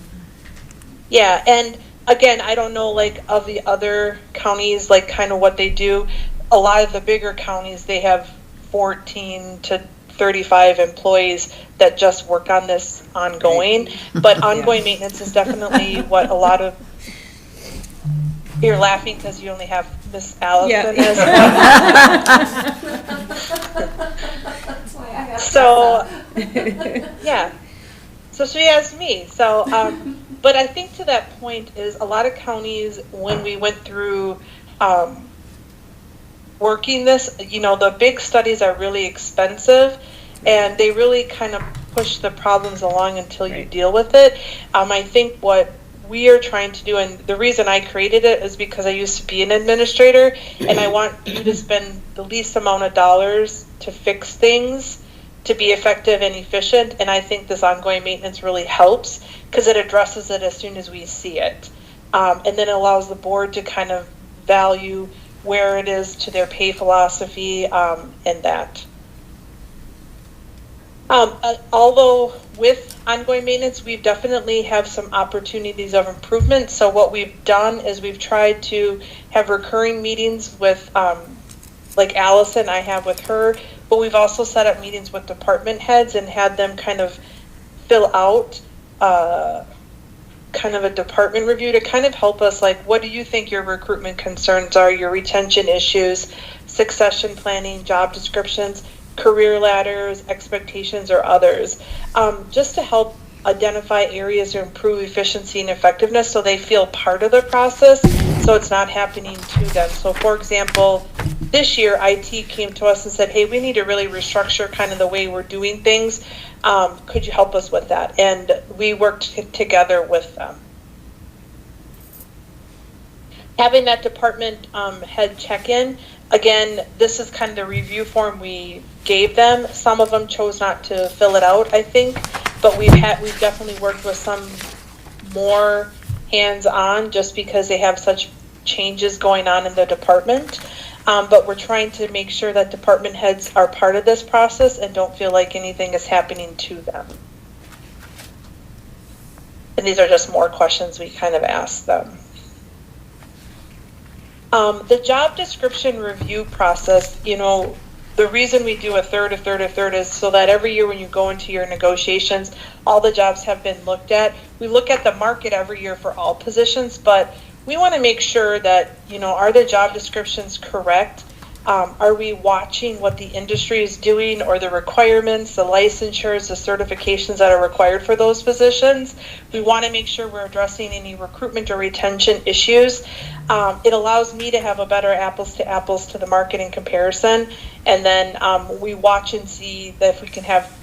Yeah, and again, I don't know, like, of the other counties, like, kind of what they do. A lot of the bigger counties, they have 14 to 35 employees that just work on this ongoing. But ongoing maintenance is definitely what a lot of, you're laughing because you only have Miss Allison as That's why I have So, yeah. So she asked me. So, but I think to that point is a lot of counties, when we went through working this, you know, the big studies are really expensive and they really kind of push the problems along until you deal with it. I think what we are trying to do, and the reason I created it is because I used to be an administrator and I want you to spend the least amount of dollars to fix things to be effective and efficient. And I think this ongoing maintenance really helps because it addresses it as soon as we see it. And then it allows the board to kind of value where it is to their pay philosophy and that. Although with ongoing maintenance, we definitely have some opportunities of improvement. So what we've done is we've tried to have recurring meetings with, like Allison, I have with her, but we've also set up meetings with department heads and had them kind of fill out kind of a department review to kind of help us, like, what do you think your recruitment concerns are, your retention issues, succession planning, job descriptions, career ladders, expectations, or others, just to help identify areas to improve efficiency and effectiveness so they feel part of the process, so it's not happening to them. So for example, this year IT came to us and said, hey, we need to really restructure kind of the way we're doing things. Could you help us with that? And we worked together with them. Having that department head check-in, again, this is kind of the review form we gave them. Some of them chose not to fill it out, I think, but we've definitely worked with some more hands-on just because they have such changes going on in the department. But we're trying to make sure that department heads are part of this process and don't feel like anything is happening to them. And these are just more questions we kind of asked them. The job description review process, you know, the reason we do a third is so that every year when you go into your negotiations, all the jobs have been looked at. We look at the market every year for all positions, but we want to make sure that, you know, are the job descriptions correct? Are we watching what the industry is doing or the requirements, the licensures, the certifications that are required for those positions? We want to make sure we're addressing any recruitment or retention issues. It allows me to have a better apples to the market in comparison. And then we watch and see that if we can have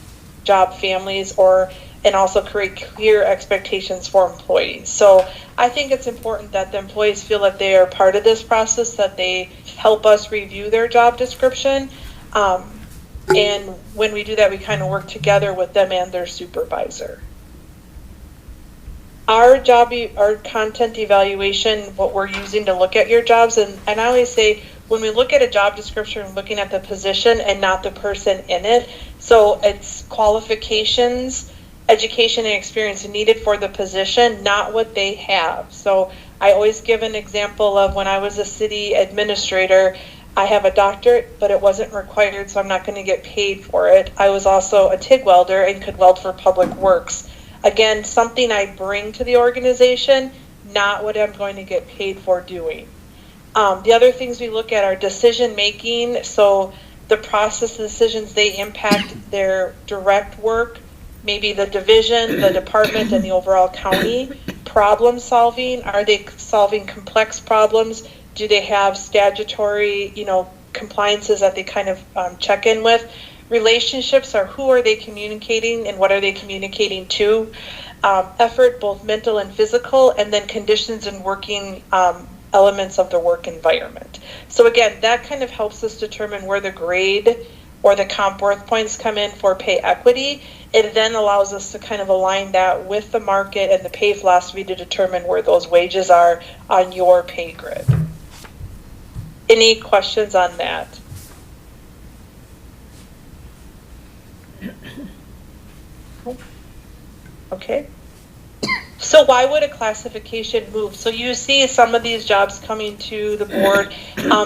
job families and also create clear expectations for employees. So I think it's important that the employees feel that they are part of this process, that they help us review their job description. And when we do that, we kind of work together with them and their supervisor. Our content evaluation, what we're using to look at your jobs, and I always say, when we look at a job description, we're looking at the position and not the person in it. So it's qualifications, education, and experience needed for the position, not what they have. So I always give an example of when I was a city administrator, I have a doctorate, but it wasn't required, so I'm not going to get paid for it. I was also a TIG welder and could weld for public works. Again, something I bring to the organization, not what I'm going to get paid for doing. The other things we look at are decision making. So the process decisions, they impact their direct work, maybe the division, the department, and the overall county. Problem solving, are they solving complex problems? Do they have statutory, compliances that they kind of check in with? Relationships are who are they communicating and what are they communicating to? Effort, both mental and physical, and then conditions and working elements of the work environment. So again, that kind of helps us determine where the grade or the comp worth points come in for pay equity. It then allows us to kind of align that with the market and the pay philosophy to determine where those wages are on your pay grid. Any questions on that? Okay. So why would a classification move? So you see some of these jobs coming to the board.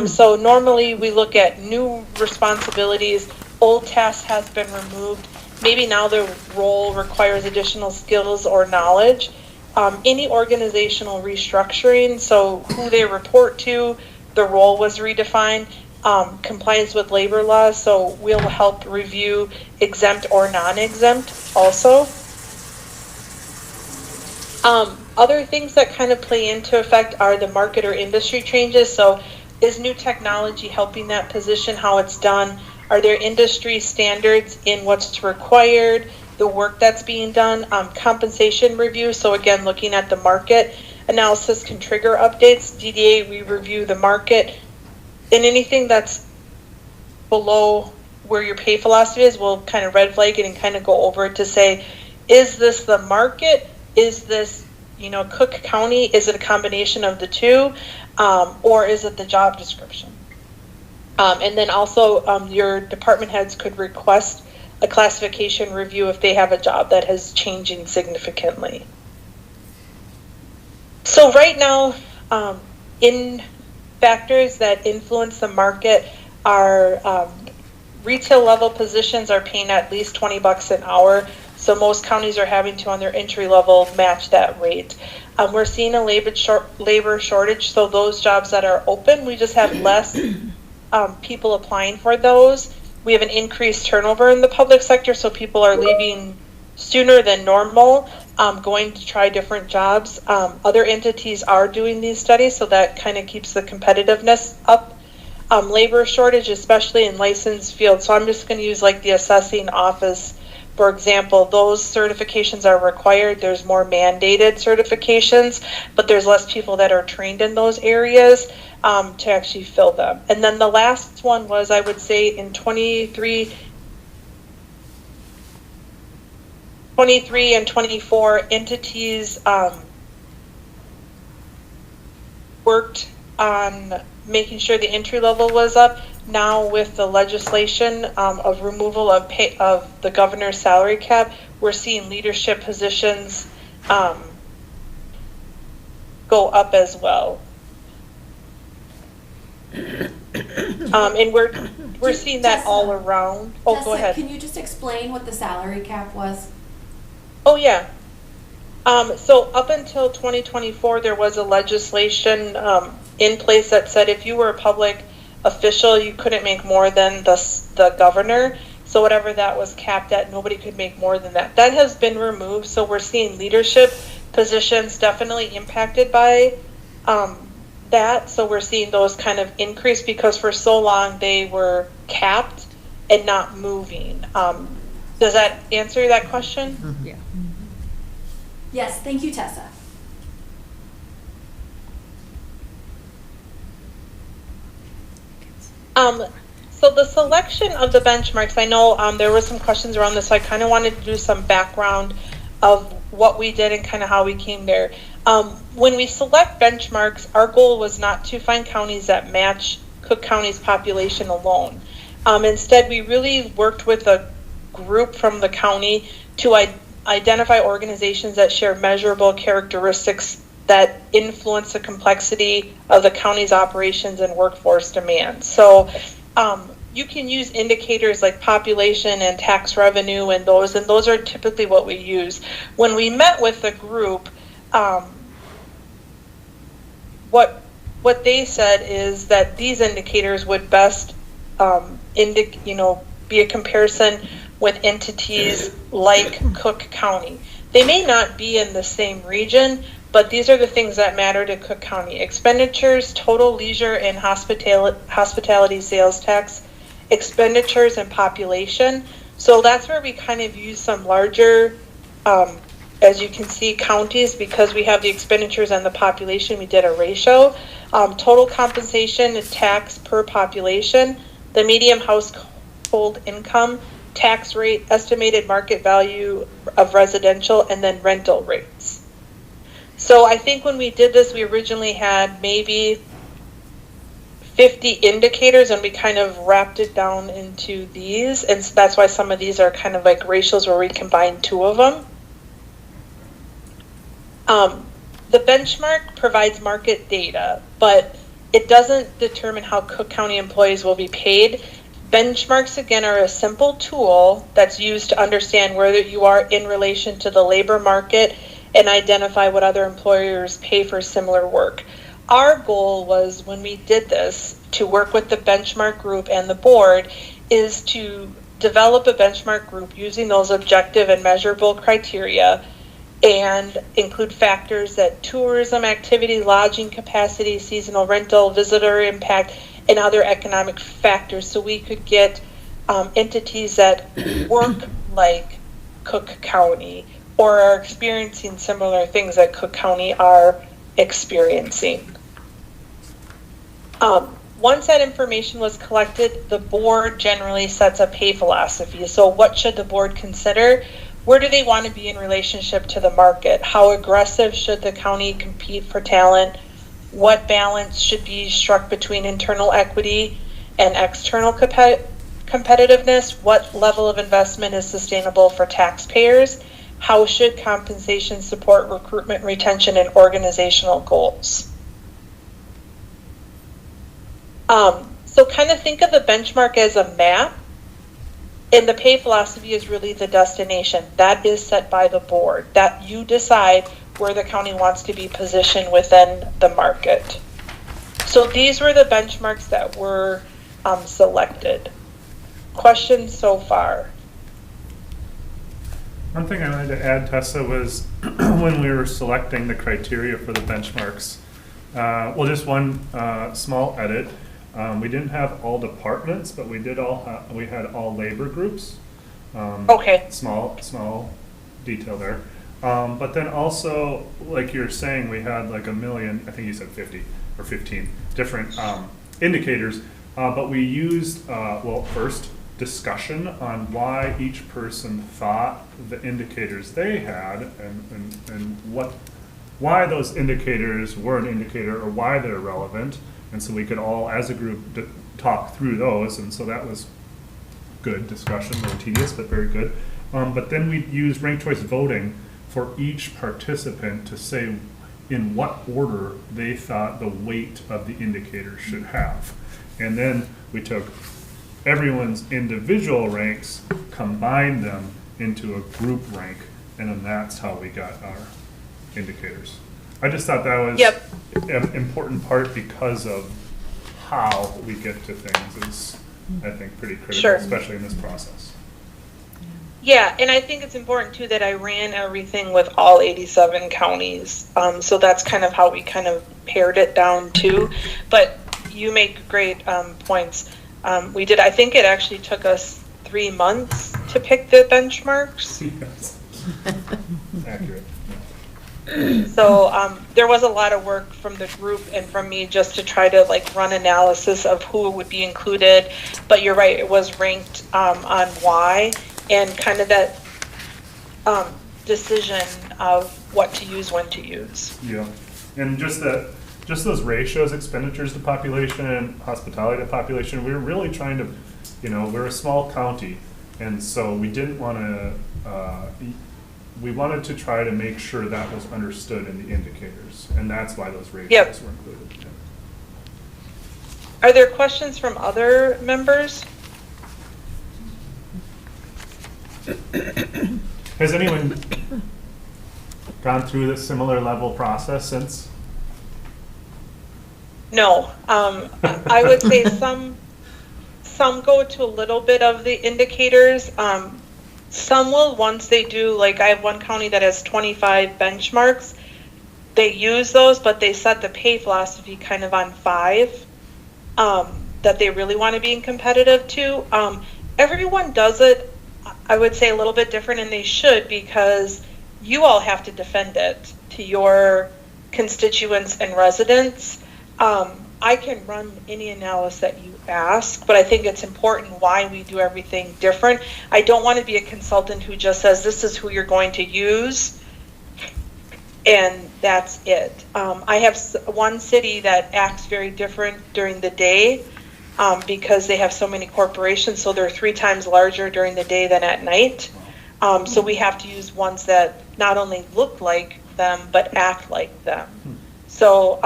So normally we look at new responsibilities, old tasks has been removed. Maybe now the role requires additional skills or knowledge. Any organizational restructuring, so who they report to, the role was redefined. Compliance with labor laws, so we'll help review exempt or non-exempt also. Other things that kind of play into effect are the market or industry changes. So is new technology helping that position, how it's done? Are there industry standards in what's required, the work that's being done? Compensation review, so again, looking at the market. Analysis can trigger updates. DDA, we review the market. And anything that's below where your pay philosophy is, we'll kind of red flag it and kind of go over it to say, is this the market? Is this, Cook County? Is it a combination of the two? Or is it the job description? And then also your department heads could request a classification review if they have a job that is changing significantly. So right now, in factors that influence the market are retail level positions are paying at least $20 an hour. So most counties are having to, on their entry level, match that rate. We're seeing a labor shortage, so those jobs that are open, we just have less people applying for those. We have an increased turnover in the public sector, so people are leaving sooner than normal, going to try different jobs. Other entities are doing these studies, so that kind of keeps the competitiveness up. Labor shortage, especially in licensed fields. So I'm just going to use like the assessing office, for example. Those certifications are required. There's more mandated certifications, but there's less people that are trained in those areas to actually fill them. And then the last one was, I would say, in 23 and 24, entities worked on making sure the entry level was up. Now with the legislation of removal of pay of the governor's salary cap, we're seeing leadership positions go up as well. And we're seeing that all around. Oh, Tessa, go ahead. Can you just explain what the salary cap was? Oh, yeah. So up until 2024, there was a legislation in place that said if you were a public official, you couldn't make more than the governor. So whatever that was capped at, nobody could make more than that. That has been removed. So we're seeing leadership positions definitely impacted by that. So we're seeing those kind of increase because for so long they were capped and not moving. Does that answer that question? Mm-hmm. Yeah. Yes, thank you, Tessa. So the selection of the benchmarks, I know there were some questions around this, so I kind of wanted to do some background of what we did and kind of how we came there. When we select benchmarks, our goal was not to find counties that match Cook County's population alone. Instead, we really worked with a group from the county to identify organizations that share measurable characteristics that influence the complexity of the county's operations and workforce demands. So you can use indicators like population and tax revenue and those are typically what we use. When we met with the group, what they said is that these indicators would best be a comparison with entities like Cook County. They may not be in the same region, but these are the things that matter to Cook County: expenditures, total leisure and hospitality sales tax, expenditures, and population. So that's where we kind of use some larger, as you can see, counties, because we have the expenditures and the population. We did a ratio. Total compensation and tax per population, the median household income, tax rate, estimated market value of residential, and then rental rates. So I think when we did this, we originally had maybe 50 indicators, and we kind of wrapped it down into these. And so that's why some of these are kind of like ratios where we combine two of them. The benchmark provides market data, but it doesn't determine how Cook County employees will be paid. Benchmarks, again, are a simple tool that's used to understand where you are in relation to the labor market and identify what other employers pay for similar work. Our goal was, when we did this, to work with the benchmark group and the board, is to develop a benchmark group using those objective and measurable criteria and include factors that tourism activity, lodging capacity, seasonal rental, visitor impact, and other economic factors, so we could get entities that work like Cook County or are experiencing similar things that Cook County are experiencing. Once that information was collected, the board generally sets a pay philosophy. So what should the board consider? Where do they want to be in relationship to the market? How aggressive should the county compete for talent? What balance should be struck between internal equity and external competitiveness? What level of investment is sustainable for taxpayers? How should compensation support recruitment, retention, and organizational goals? So kind of think of the benchmark as a map, and the pay philosophy is really the destination. That is set by the board, that you decide where the county wants to be positioned within the market. So these were the benchmarks that were selected. Questions so far? One thing I wanted to add, Tessa, was when we were selecting the criteria for the benchmarks, well, just one small edit. We didn't have all departments, but we did we had all labor groups. Okay. Small detail there. But then also, like you're saying, we had like 1 million, I think you said 50 or 15 different indicators. But we used, well, first, discussion on why each person thought the indicators they had and why those indicators were an indicator or why they're relevant. And so we could all, as a group, talk through those. And so that was good discussion, a little tedious, but very good. But then we used ranked choice voting for each participant to say in what order they thought the weight of the indicator should have. And then we took everyone's individual ranks, combined them into a group rank, and then that's how we got our indicators. I just thought that was an important part because of how we get to things is, I think, pretty critical, especially in this process. Yeah, and I think it's important too that I ran everything with all 87 counties. So that's kind of how we kind of pared it down too. But you make great points. We did, I think it actually took us 3 months to pick the benchmarks. Yes. Accurate. So there was a lot of work from the group and from me just to try to like run analysis of who would be included. But you're right, it was ranked on why and kind of that decision of what to use, when to use. Yeah, and just those ratios, expenditures to population and hospitality to population, we were really trying to, we're a small county, and so we didn't want to, we wanted to try to make sure that was understood in the indicators, and that's why those ratios were included. Yeah. Are there questions from other members? Has anyone gone through this similar level process since? No, I would say some go to a little bit of the indicators. Some will, once they do, like I have one county that has 25 benchmarks. They use those, but they set the pay philosophy kind of on 5 that they really want to be competitive to. Everyone does it, I would say, a little bit different, and they should, because you all have to defend it to your constituents and residents. I can run any analysis that you ask, but I think it's important why we do everything different. I don't want to be a consultant who just says, this is who you're going to use, and that's it. I have one city that acts very different during the day because they have so many corporations, so they're 3 times larger during the day than at night. So we have to use ones that not only look like them, but act like them. So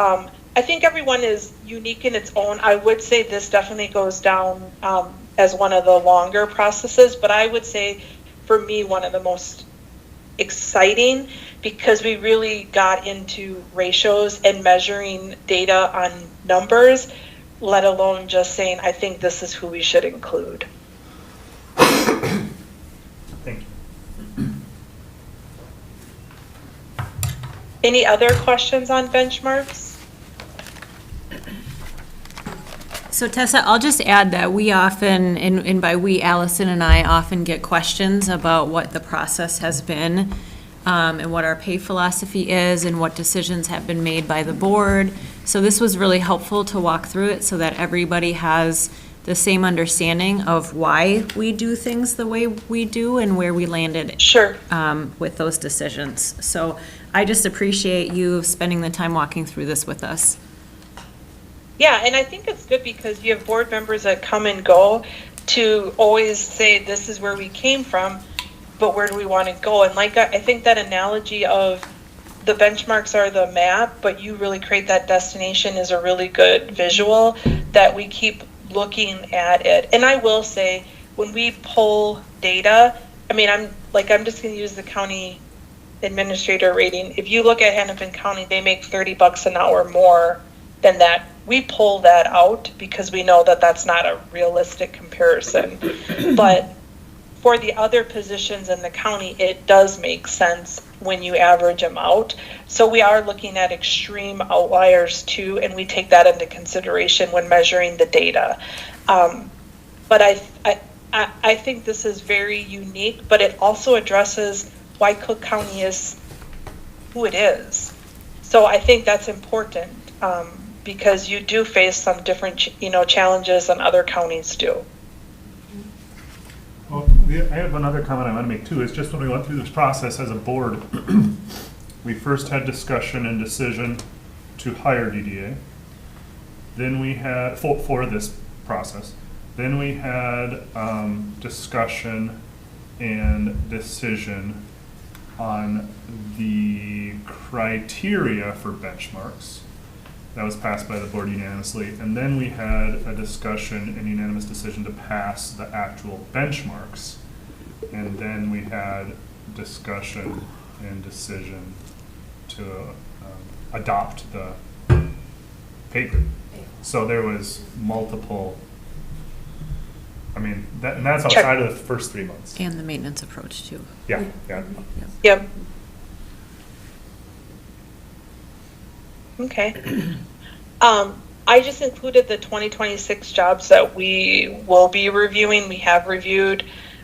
I think everyone is unique in its own. I would say this definitely goes down as one of the longer processes, but I would say for me, one of the most exciting, because we really got into ratios and measuring data on numbers, let alone just saying, I think this is who we should include. Thank you. Any other questions on benchmarks? So Tessa, I'll just add that we often, and by we, Allison and I often get questions about what the process has been and what our pay philosophy is and what decisions have been made by the board. So this was really helpful to walk through it so that everybody has the same understanding of why we do things the way we do and where we landed Sure. with those decisions. So I just appreciate you spending the time walking through this with us. Yeah, and I think it's good because you have board members that come and go to always say, this is where we came from, but where do we want to go? And like, I think that analogy of the benchmarks are the map, but you really create that destination is a really good visual that we keep looking at it. And I will say, when we pull data, I mean, I'm just going to use the county administrator rating. If you look at Hennepin County, they make $30 an hour more than that. We pull that out because we know that that's not a realistic comparison. But for the other positions in the county, it does make sense when you average them out. So we are looking at extreme outliers too, and we take that into consideration when measuring the data. But I think this is very unique, but it also addresses why Cook County is who it is. So I think that's important. Because you do face some different, challenges than other counties do. Well, I have another comment I want to make too. Is just when we went through this process as a board, we first had discussion and decision to hire DDA. Then we had, for this process, then we had discussion and decision on the criteria for benchmarks. That was passed by the board unanimously. And then we had a discussion and unanimous decision to pass the actual benchmarks. And then we had discussion and decision to adopt the pay grid. So there was multiple, and that's outside of the first 3 months. And the maintenance approach too. Yeah. Yep. Okay. I just included the 2026 jobs that we will be reviewing. We have reviewed,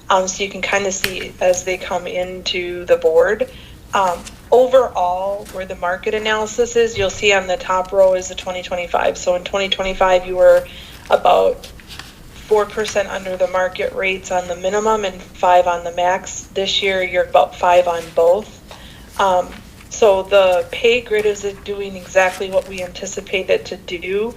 so you can kind of see as they come into the board. Overall, where the market analysis is, you'll see on the top row is the 2025. So in 2025, you were about 4% under the market rates on the minimum and 5 on the max. This year, you're about 5 on both. So the pay grid is doing exactly what we anticipated to do.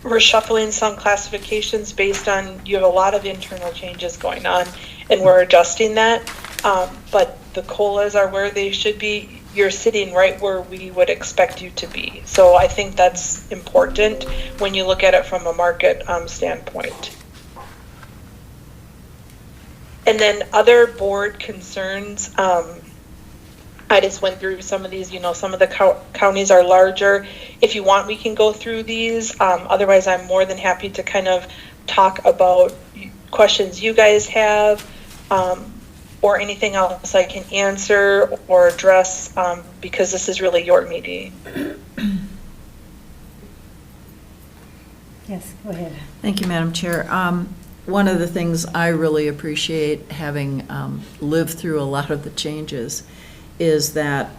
We're shuffling some classifications based on, you have a lot of internal changes going on, and we're adjusting that. But the COLAs are where they should be. You're sitting right where we would expect you to be. So I think that's important when you look at it from a market standpoint. And then other board concerns, I just went through some of these, some of the counties are larger. If you want, we can go through these. Otherwise, I'm more than happy to kind of talk about questions you guys have, or anything else I can answer or address, because this is really your meeting. Yes, go ahead. Thank you, Madam Chair. One of the things I really appreciate, having lived through a lot of the changes, is that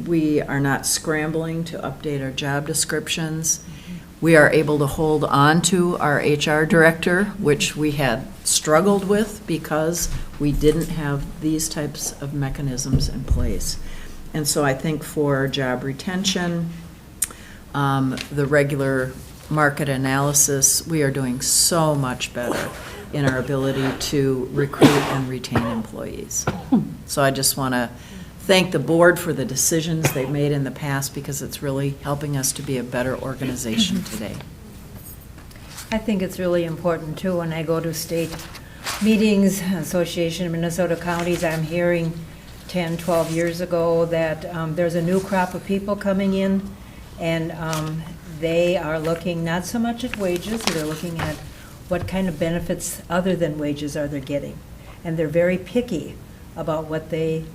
we are not scrambling to update our job descriptions. We are able to hold on to our HR director, which we had struggled with because we didn't have these types of mechanisms in place. And so I think for job retention, the regular market analysis, we are doing so much better in our ability to recruit and retain employees. So I just want to thank the board for the decisions they've made in the past, because it's really helping us to be a better organization today. I think it's really important too, when I go to state meetings, Association of Minnesota Counties, I'm hearing 10, 12 years ago that there's a new crop of people coming in, and they are looking not so much at wages, they're looking at what kind of benefits other than wages are they getting. And they're very picky about what they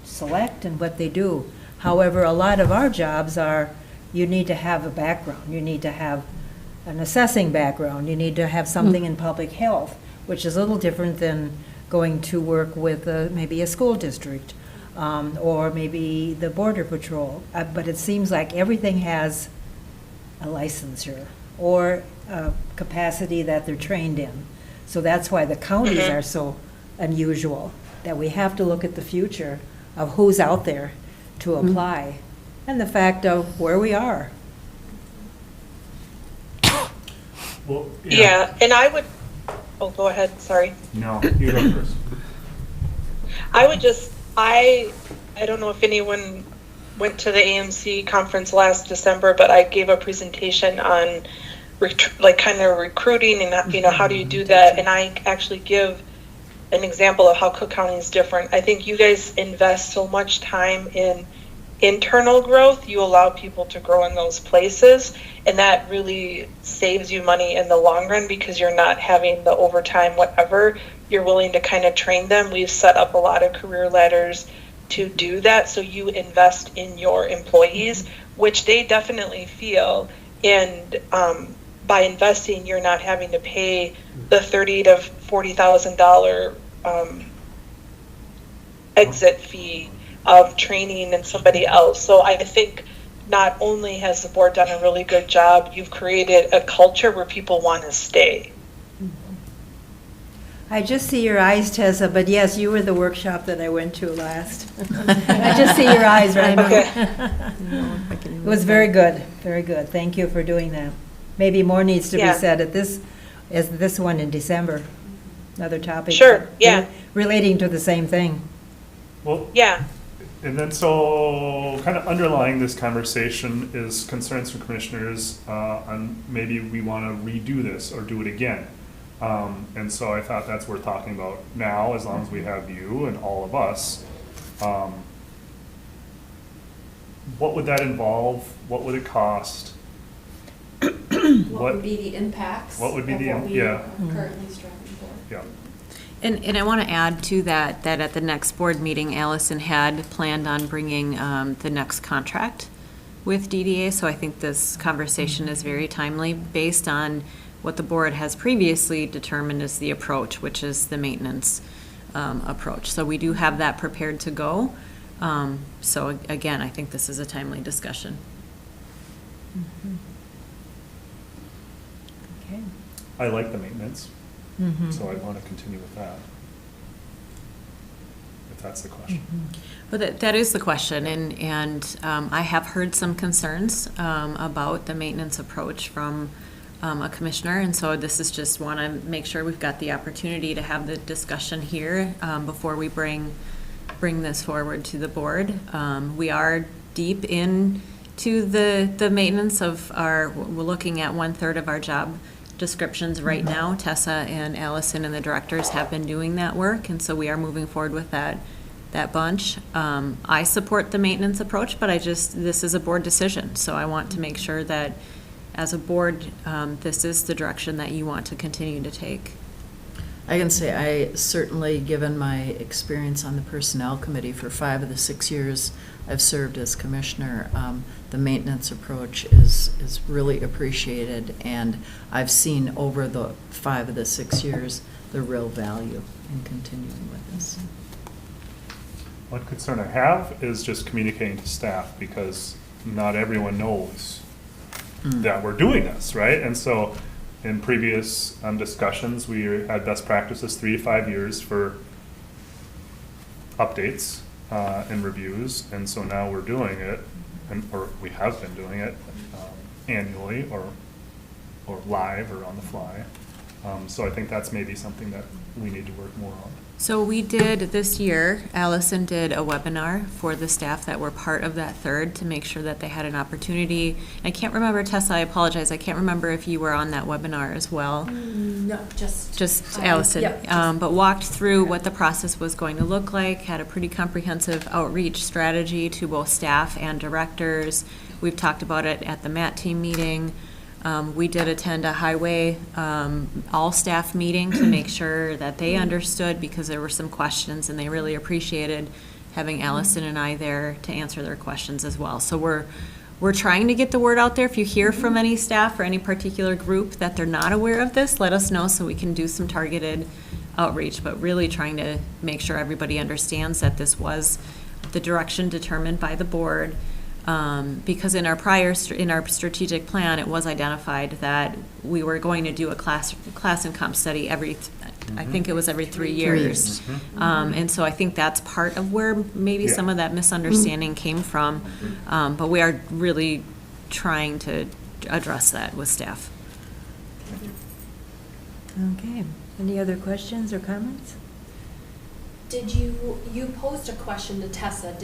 select and what they do. However, a lot of our jobs are, you need to have a background, you need to have an assessing background, you need to have something in public health, which is a little different than going to work with maybe a school district, or maybe the Border Patrol. But it seems like everything has a licensure or a capacity that they're trained in. So that's why the counties are so unusual, that we have to look at the future of who's out there to apply, and the fact of where we are. Well, Yeah, and I would, go ahead, sorry. No, you go first. I would just, I don't know if anyone went to the AMC conference last December, but I gave a presentation on kind of recruiting and, how do you do that? And I actually give an example of how Cook County is different. I think you guys invest so much time in internal growth, you allow people to grow in those places, and that really saves you money in the long run, because you're not having the overtime, whatever. You're willing to kind of train them. We've set up a lot of career ladders to do that, so you invest in your employees, which they definitely feel. And by investing, you're not having to pay the $30,000 to $40,000 exit fee of training and somebody else. So I think not only has the board done a really good job, you've created a culture where people want to stay. I just see your eyes, Tessa, but yes, you were the workshop that I went to last. I just see your eyes right now. Okay. It was very good, very good. Thank you for doing that. Maybe more needs to be Yeah. said at this one in December. Another topic. Sure, yeah. Relating to the same thing. Well, Yeah. and then so kind of underlying this conversation is concerns from commissioners on maybe we want to redo this or do it again. And so I thought that's worth talking about now, as long as we have you and all of us. What would that involve? What would it cost? What would be the impacts What would be of the what we yeah. are currently striving for? Yeah. And I want to add to that at the next board meeting, Allison had planned on bringing the next contract with DDA, so I think this conversation is very timely based on what the board has previously determined is the approach, which is the maintenance approach. So we do have that prepared to go. So again, I think this is a timely discussion. Okay. I like the maintenance, Mhm. so I want to continue with that. If that's the question. But that is the question, and I have heard some concerns about the maintenance approach from a commissioner, and so this is just want to make sure we've got the opportunity to have the discussion here before we bring this forward to the board. We are deep into the maintenance of we're looking at 1/3 of our job descriptions right now. Tessa and Allison and the directors have been doing that work, and so we are moving forward with that that bunch. I support the maintenance approach, but this is a board decision, so I want to make sure that as a board, this is the direction that you want to continue to take. I can say I certainly, given my experience on the Personnel Committee for 5 of the 6 years I've served as commissioner, the maintenance approach is really appreciated, and I've seen over the 5 of the 6 years the real value in continuing with this. One concern I have is just communicating to staff, because not everyone knows that we're doing this, right? And so in previous discussions, we had best practices 3 to 5 years for updates and reviews, and so now we're doing it, or we have been doing it annually or live or on the fly. So I think that's maybe something that we need to work more on. So we did this year, Allison did a webinar for the staff that were part of that third to make sure that they had an opportunity. I can't remember, Tessa, I apologize, I can't remember if you were on that webinar as well. No, just Allison. Yep, But walked through what the process was going to look like, had a pretty comprehensive outreach strategy to both staff and directors. We've talked about it at the MAT team meeting. We did attend a highway all-staff meeting to make sure that they understood, because there were some questions, and they really appreciated having Allison and I there to answer their questions as well. So we're trying to get the word out there. If you hear from any staff or any particular group that they're not aware of this, let us know so we can do some targeted outreach, but really trying to make sure everybody understands that this was the direction determined by the board. Because in our strategic plan, it was identified that we were going to do a class and comp study I think it was every 3 years. And so I think that's part of where maybe some of that misunderstanding came from. But we are really trying to address that with staff. Okay. Any other questions or comments? Did you posed a question to Tessa,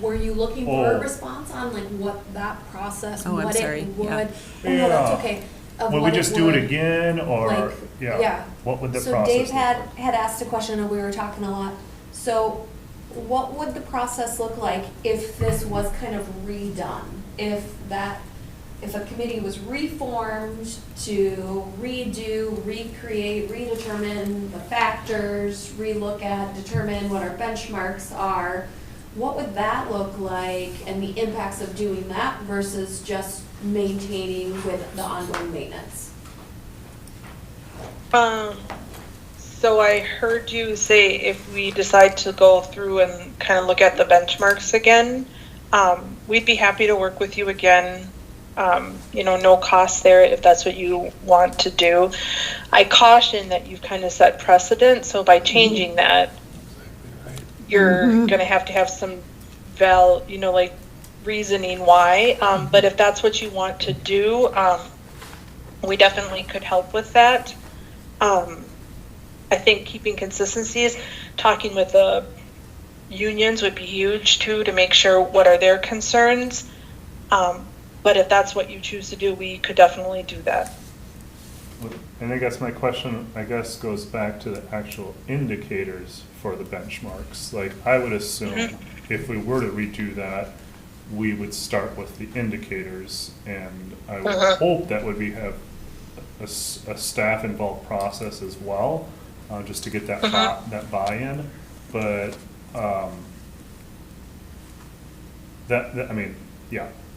were you looking for a response on like what that process, Oh, I'm what sorry, it would? yeah. Oh, no, that's okay. Of Would we what just do it would, again, or, like, yeah. what would the So process Dave look had like? asked a question and we were talking a lot. So what would the process look like if this was kind of redone? If a committee was reformed to redo, recreate, redetermine the factors, relook at, determine what our benchmarks are, what would that look like, and the impacts of doing that versus just maintaining with the ongoing maintenance? So I heard you say if we decide to go through and kind of look at the benchmarks again, we'd be happy to work with you again. No cost there if that's what you want to do. I caution that you've kind of set precedent, so by changing that, you're going to have some reasoning why. But if that's what you want to do, we definitely could help with that. I think keeping consistencies, talking with the unions would be huge too, to make sure what are their concerns. But if that's what you choose to do, we could definitely do that. And I guess my question, goes back to the actual indicators for the benchmarks. Like, I would assume if we were to redo that, we would start with the indicators, and I would hope that would have a staff-involved process as well, just to get that that buy-in. But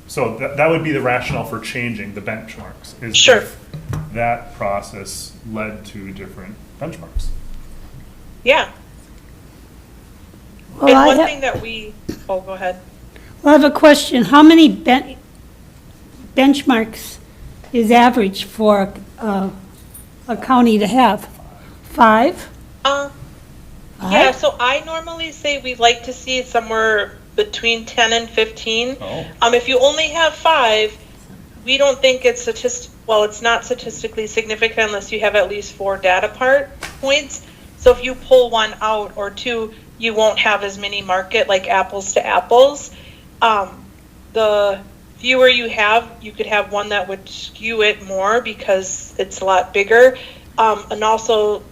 So that would be the rationale for changing the benchmarks. Is Sure. if that process led to different benchmarks. Yeah. Well, And I one ha- thing that go ahead. Well, I have a question. How many benchmarks is average for a county to have? 5? Yeah, so I normally say we like to see somewhere between 10 and 15. Oh. If you only have 5, we don't think it's it's not statistically significant unless you have at least 4 data points. So if you pull 1 out or 2, you won't have as many market, like apples to apples. The fewer you have, you could have one that would skew it more because it's a lot bigger. And also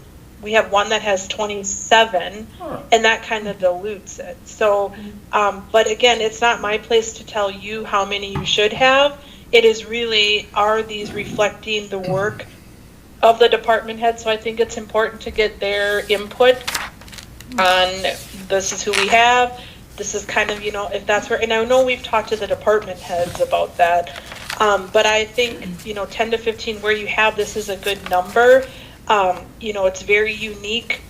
we have one that has 27, and that kind of dilutes it. So, but again, it's not my place to tell you how many you should have. It is really, are these reflecting the work of the department head? So I think it's important to get their input on, this is who we have, this is kind of, you know, if that's where, and I know we've talked to the department heads about that, but I think, you know, 10 to 15 where you have this is a good number. You know, it's very unique.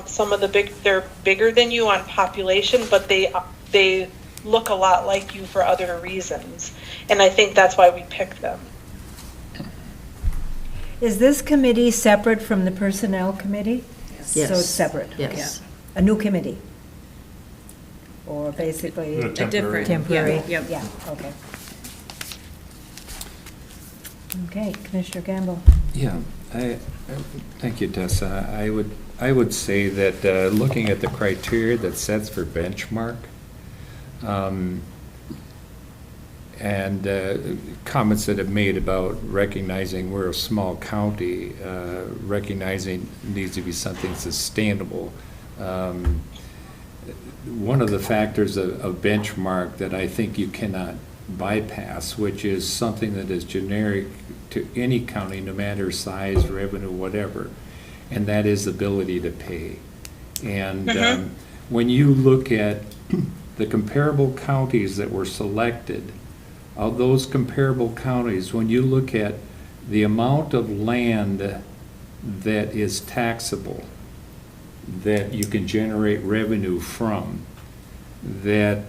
Some of they're bigger than you on population, but they look a lot like you for other reasons. And I think that's why we picked them. Is this committee separate from the personnel committee? Yes. So it's separate? Yes. Okay. A new committee? Or basically? A temporary. Temporary? Yep. Yeah, okay. Okay, Commissioner Gamble. Yeah, thank you, Tessa. I would say that looking at the criteria that sets for benchmark, and comments that have made about recognizing we're a small county, recognizing needs to be something sustainable. One of the factors of benchmark that I think you cannot bypass, which is something that is generic to any county, no matter size, revenue, whatever, and that is ability to pay. And when you look at the comparable counties that were selected, of those comparable counties, when you look at the amount of land that is taxable, that you can generate revenue from, that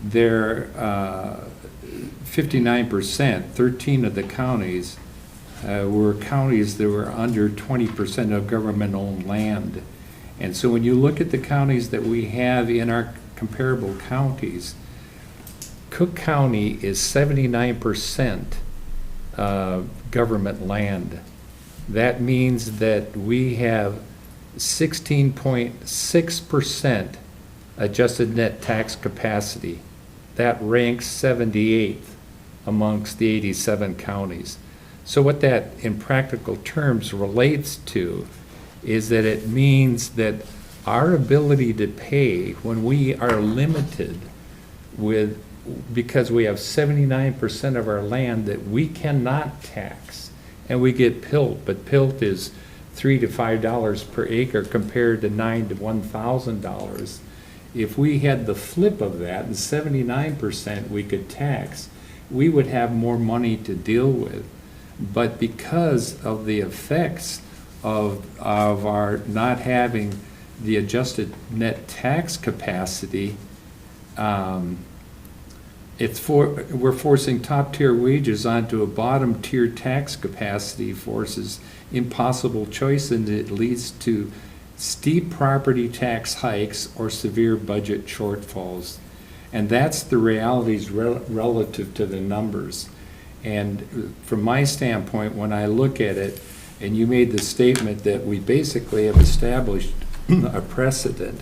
they're 59%, 13 of the counties were counties that were under 20% of government-owned land. And so when you look at the counties that we have in our comparable counties, Cook County is 79% government land. That means that we have 16.6% adjusted net tax capacity. That ranks 78th amongst the 87 counties. So what that in practical terms relates to is that it means that our ability to pay, when we are limited with, because we have 79% of our land that we cannot tax, and we get PILT, but PILT is $3 to $5 per acre compared to $9 to $1,000. If we had the flip of that, and 79% we could tax, we would have more money to deal with. But because of the effects of our not having the adjusted net tax capacity, we're forcing top-tier wages onto a bottom-tier tax capacity, forces impossible choice, and it leads to steep property tax hikes or severe budget shortfalls. And that's the realities relative to the numbers. And from my standpoint, when I look at it, and you made the statement that we basically have established a precedent,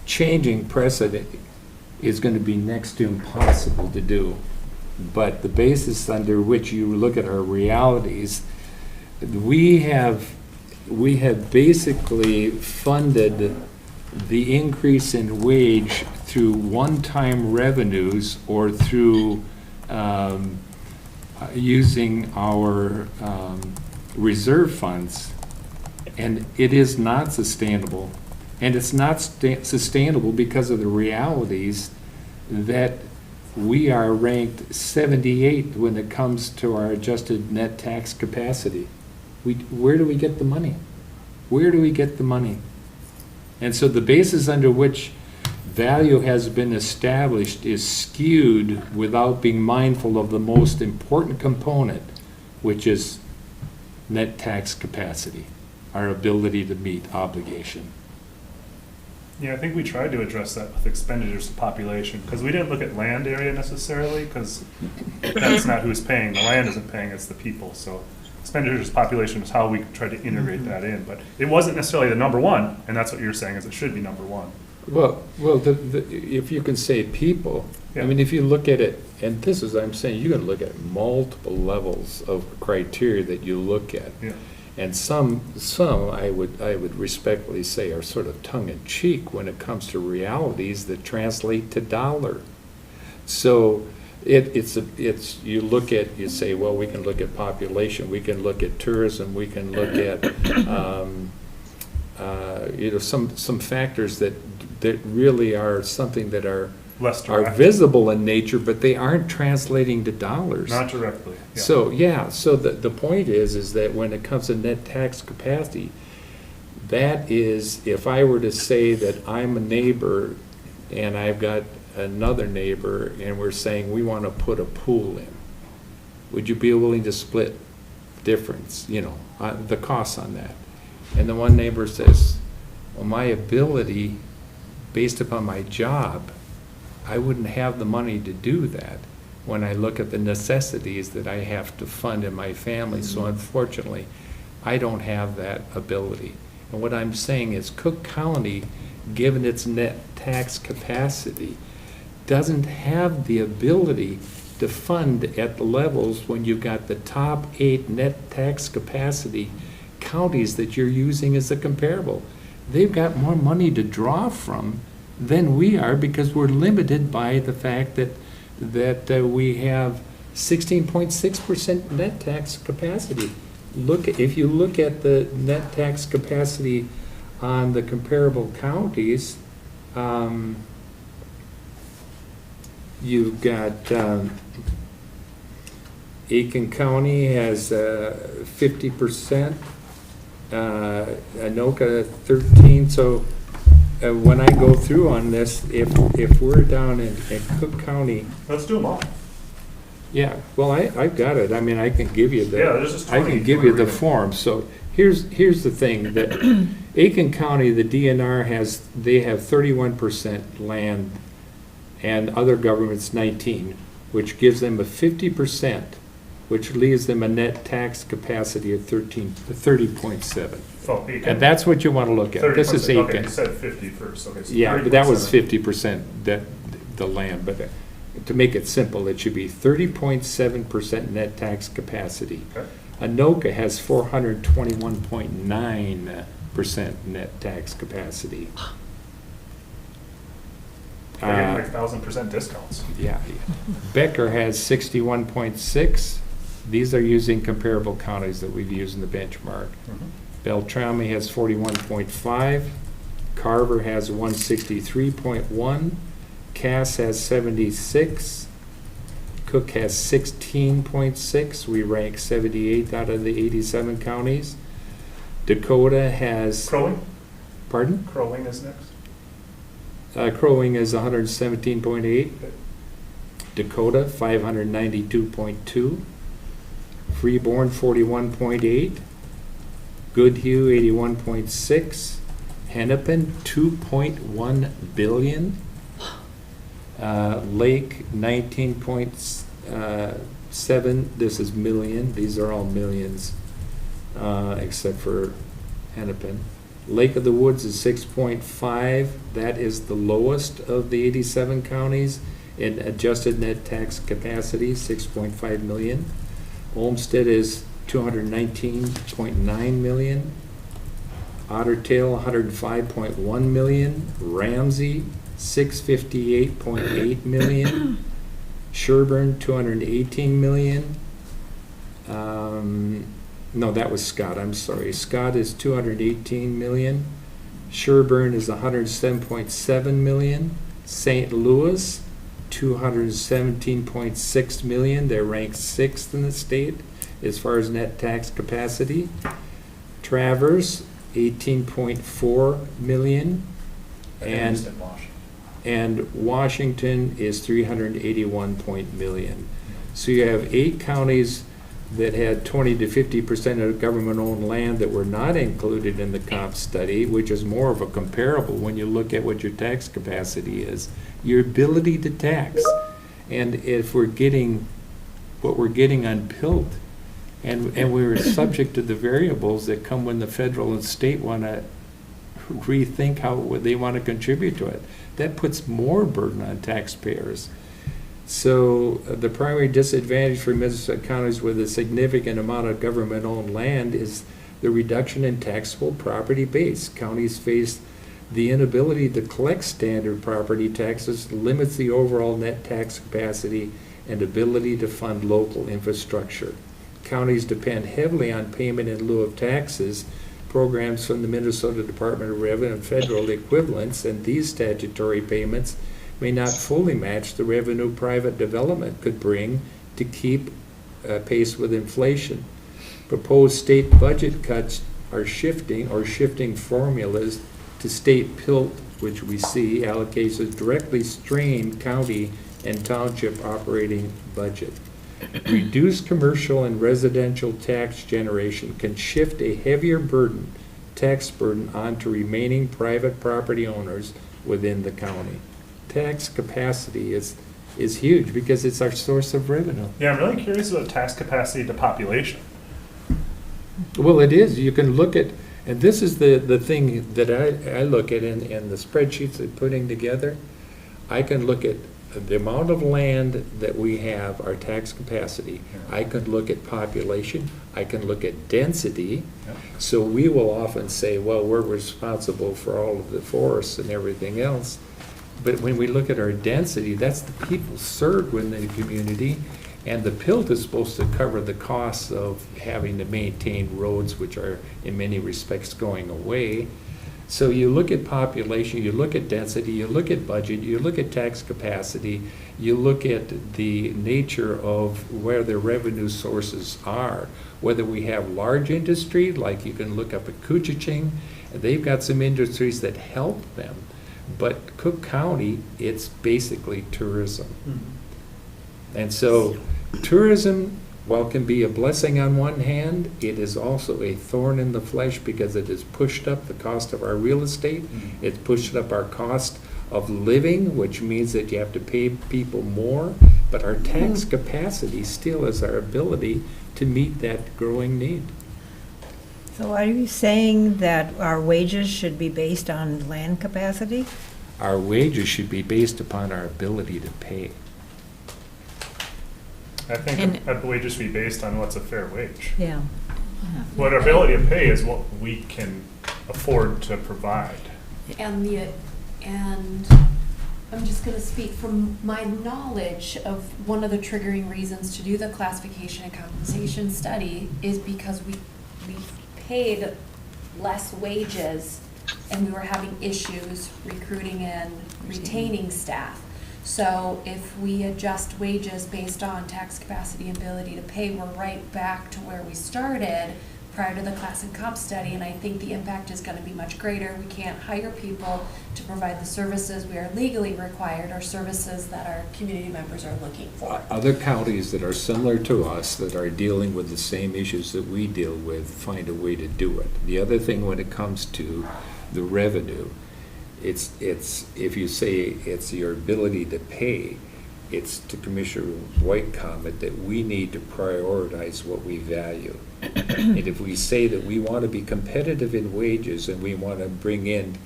changing precedent is going to be next to impossible to do. But the basis under which you look at our realities, we have basically funded the increase in wage through one-time revenues or through using our reserve funds, and it is not sustainable. And it's not sustainable because of the realities that we are ranked 78th when it comes to our adjusted net tax capacity. Where do we get the money? Where do we get the money? And so the basis under which value has been established is skewed without being mindful of the most important component, which is net tax capacity, our ability to meet obligation. Yeah, I think we tried to address that with expenditures to population, because we didn't look at land area necessarily, because that's not who's paying. The land isn't paying, it's the people. So expenditures to population is how we try to integrate that in. But it wasn't necessarily the number one, and that's what you're saying, is it should be number one. Well, if you can say people, Yeah. I mean, if you look at it, and this is, I'm saying, you're going to look at multiple levels of criteria that you look at. Yeah. And some I would respectfully say are sort of tongue-in-cheek when it comes to realities that translate to dollar. So it's, you say, well, we can look at population, we can look at tourism, we can look at, some factors that really are something that are Less are direct. visible in nature, but they aren't translating to dollars. Not directly. Yeah. So the point is that when it comes to net tax capacity, that is, if I were to say that I'm a neighbor and I've got another neighbor and we're saying we want to put a pool in, would you be willing to split difference, the costs on that? And the one neighbor says, well, my ability, based upon my job, I wouldn't have the money to do that when I look at the necessities that I have to fund in my family. So unfortunately, I don't have that ability. And what I'm saying is Cook County, given its net tax capacity, doesn't have the ability to fund at the levels when you've got the top 8 net tax capacity counties that you're using as a comparable. They've got more money to draw from than we are because we're limited by the fact that we have 16.6% net tax capacity. If you look at the net tax capacity on the comparable counties, you've got Aiken County has 50%, Anoka 13%. So when I go through on this, if we're down in Cook County, Let's do them all. yeah, well, I've got it. I mean, I can give you Yeah, there's just I 20 can give you the reading. form. So here's the thing, that Aiken County, the DNR they have 31% land and other governments 19, which gives them a 50%, which leaves them a net tax capacity of 30.7. Oh, Aiken. And that's what you want to look at. This is 30%. Okay, Aiken. you said 50 first. Okay, so Yeah, but that was 30.7. 50% the land, but to make it simple, it should be 30.7% net tax capacity. Okay. Anoka has 421.9% net tax capacity. They're getting like 1,000% discounts. Yeah. Becker has 61.6. These are using comparable counties that we've used in the benchmark. Beltrami has 41.5. Carver has 163.1. Cass has 76. Cook has 16.6. We rank 78th out of the 87 counties. Dakota has, Crowing? pardon? Crowing is next. Crow Wing is 117.8. Dakota, 592.2. Freeborn, 41.8. Goodhue, 81.6. Hennepin, 2.1 billion. Lake, 19.7. This is million. These are all millions, except for Hennepin. Lake of the Woods is 6.5. That is the lowest of the 87 counties in adjusted net tax capacity, 6.5 million. Olmsted is 219.9 million. Otter Tail, 105.1 million. Ramsey, 658.8 million. Sherburne, 218 million. No, that was Scott, I'm sorry. Scott is 218 million. Sherburne is 107.7 million. St. Louis, 217.6 million. They're ranked 6th in the state as far as net tax capacity. Traverse, 18.4 million. And Washington is 381 million. So you have 8 counties that had 20 to 50% of government-owned land that were not included in the comp study, which is more of a comparable when you look at what your tax capacity is, your ability to tax. And if we're getting what we're getting on PILT, and we're subject to the variables that come when the federal and state want to rethink how they want to contribute to it, that puts more burden on taxpayers. So the primary disadvantage for Minnesota counties with a significant amount of government-owned land is the reduction in taxable property base. Counties face the inability to collect standard property taxes, limits the overall net tax capacity and ability to fund local infrastructure. Counties depend heavily on payment in lieu of taxes, programs from the Minnesota Department of Revenue and federal equivalents, and these statutory payments may not fully match the revenue private development could bring to keep pace with inflation. Proposed state budget cuts are shifting formulas to state PILT, which we see allocations directly strain county and township operating budget. Reduced commercial and residential tax generation can shift a heavier tax burden onto remaining private property owners within the county. Tax capacity is huge because it's our source of revenue. Yeah, I'm really curious about tax capacity to population. Well, it is. You can look at, and this is the thing that I look at in the spreadsheets they're putting together. I can look at the amount of land that we have, our tax capacity. I could look at population. I can look at density. Yep. So we will often say, well, we're responsible for all of the forests and everything else. But when we look at our density, that's the people served within the community. And the PILT is supposed to cover the costs of having to maintain roads, which are in many respects going away. So you look at population, you look at density, you look at budget, you look at tax capacity, you look at the nature of where the revenue sources are. Whether we have large industry, like you can look up at Kuchiching, they've got some industries that help them. But Cook County, it's basically tourism. And so tourism, while can be a blessing on one hand, it is also a thorn in the flesh because it has pushed up the cost of our real estate. It's pushed up our cost of living, which means that you have to pay people more. But our tax capacity still is our ability to meet that growing need. So are you saying that our wages should be based on land capacity? Our wages should be based upon our ability to pay. I think a wage should be based on what's a fair wage. Yeah. What our ability to pay is what we can afford to provide. And I'm just gonna speak from my knowledge of one of the triggering reasons to do the classification and compensation study is because we paid less wages and we were having issues recruiting and retaining staff. So if we adjust wages based on tax capacity and ability to pay, we're right back to where we started prior to the class and comp study, and I think the impact is gonna be much greater. We can't hire people to provide the services we are legally required, or services that our community members are looking for. Other counties that are similar to us, that are dealing with the same issues that we deal with, find a way to do it. The other thing when it comes to the revenue, it's if you say it's your ability to pay, it's to Commissioner White's comment that we need to prioritize what we value. And if we say that we want to be competitive in wages and we want to bring in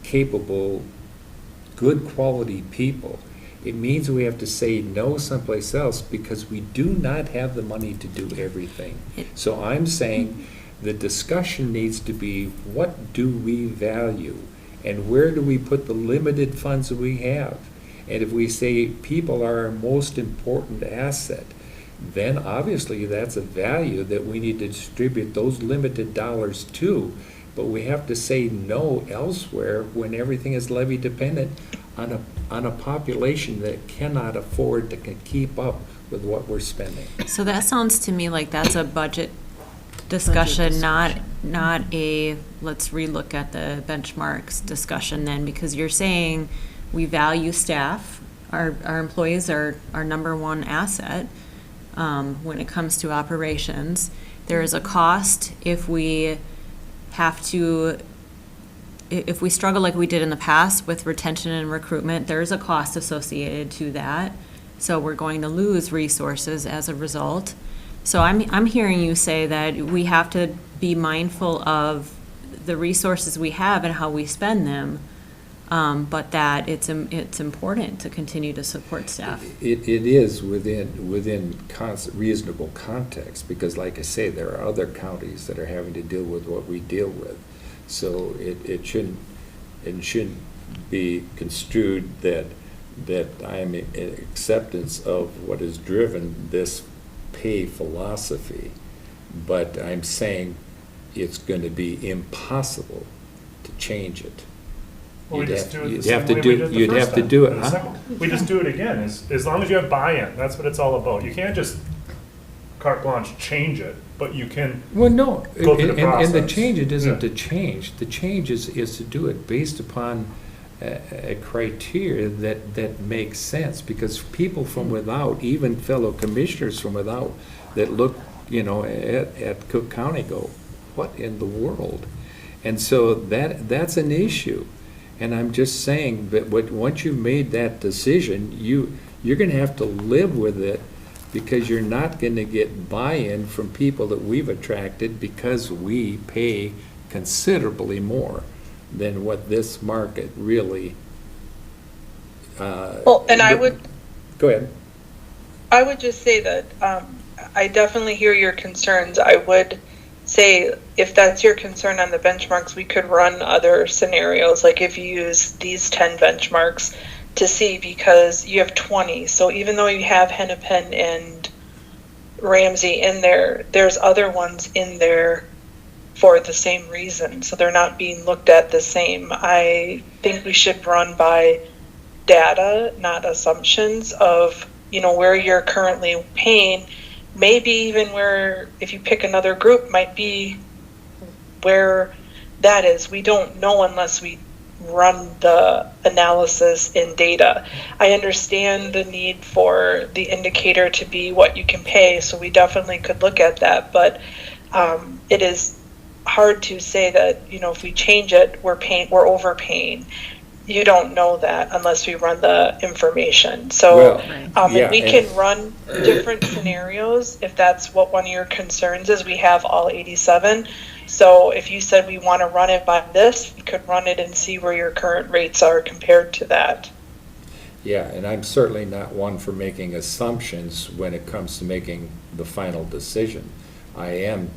capable, good quality people, it means we have to say no someplace else because we do not have the money to do everything. So I'm saying the discussion needs to be, what do we value? And where do we put the limited funds that we have? And if we say people are our most important asset, then obviously that's a value that we need to distribute those limited dollars to. But we have to say no elsewhere when everything is levy dependent on a population that cannot afford to keep up with what we're spending. So that sounds to me like that's a budget discussion, not a let's relook at the benchmarks discussion then, because you're saying we value staff. Our employees are our number one asset when it comes to operations. There is a cost if we struggle like we did in the past with retention and recruitment. There is a cost associated to that. So we're going to lose resources as a result. So I'm hearing you say that we have to be mindful of the resources we have and how we spend them. but that it's important to continue to support staff. It is within reasonable context, because like I say, there are other counties that are having to deal with what we deal with. So it shouldn't be construed that I'm in acceptance of what has driven this pay philosophy, but I'm saying it's going to be impossible to change it. Well, we just do it the You'd same have to way do- we did the you'd first have to time, do it, or the huh? second. We just do it again, as long as you have buy-in, that's what it's all about. You can't just carte blanche change it, but you can, Well, no, Go through the and the process. change, it isn't Yeah. to change. The change is to do it based upon a criteria that makes sense, because people from without, even fellow commissioners from without, that look, at Cook County go, what in the world? And so that's an issue. And I'm just saying that once you've made that decision, you're gonna have to live with it, because you're not gonna get buy-in from people that we've attracted, because we pay considerably more than what this market really. Well, and I would Go ahead. just say that I definitely hear your concerns. I would say if that's your concern on the benchmarks, we could run other scenarios, like if you use these 10 benchmarks to see, because you have 20. So even though you have Hennepin and Ramsey in there, there's other ones in there for the same reason. So they're not being looked at the same. I think we should run by data, not assumptions of, where you're currently paying. Maybe even where, if you pick another group, might be where that is. We don't know unless we run the analysis in data. I understand the need for the indicator to be what you can pay, so we definitely could look at that, but it is hard to say that, if we change it, we're overpaying. You don't know that unless we run the information. So Well, and we can run different scenarios if that's what one of your concerns is. We have all 87. So if you said we want to run it by this, we could run it and see where your current rates are compared to that. Yeah, and I'm certainly not one for making assumptions when it comes to making the final decision. I am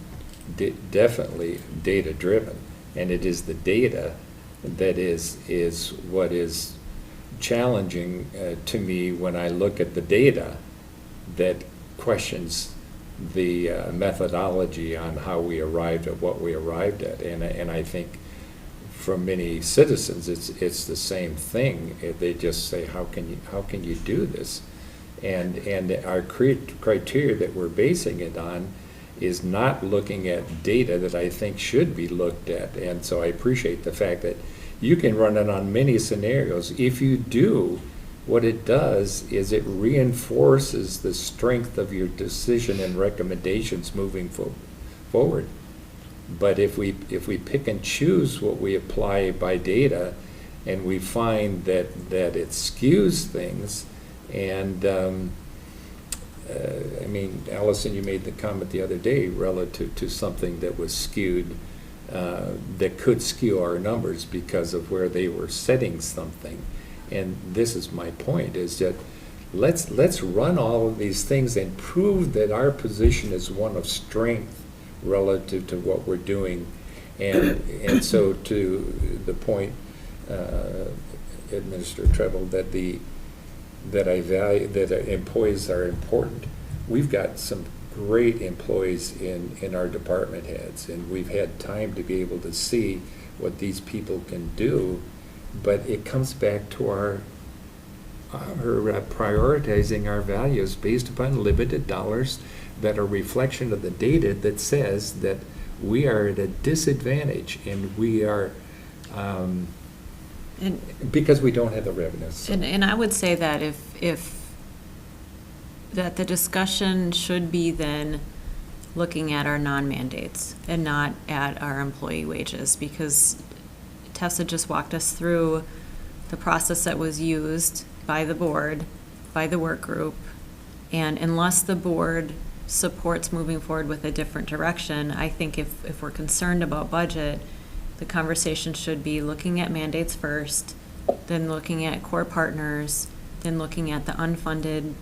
definitely data-driven, and it is the data that is what is challenging to me when I look at the data that questions the methodology on how we arrived at what we arrived at. And I think from many citizens, it's the same thing. They just say, how can you do this? And our criteria that we're basing it on is not looking at data that I think should be looked at. And so I appreciate the fact that you can run it on many scenarios. If you do, what it does is it reinforces the strength of your decision and recommendations moving forward. But if we pick and choose what we apply by data, and we find that it skews things, and Allison, you made the comment the other day relative to something that was skewed, that could skew our numbers because of where they were setting something. And this is my point, is that let's run all of these things and prove that our position is one of strength relative to what we're doing. And so to the point, Administrator Treble, that I value, that employees are important. We've got some great employees in our department heads, and we've had time to be able to see what these people can do, but it comes back to our prioritizing our values based upon limited dollars that are a reflection of the data that says that we are at a disadvantage, and we are because we don't have the revenues. And I would say that if that the discussion should be then looking at our non-mandates and not at our employee wages, because Tessa just walked us through the process that was used by the board, by the work group, and unless the board supports moving forward with a different direction, I think if we're concerned about budget, the conversation should be looking at mandates first, then looking at core partners, then looking at the unfunded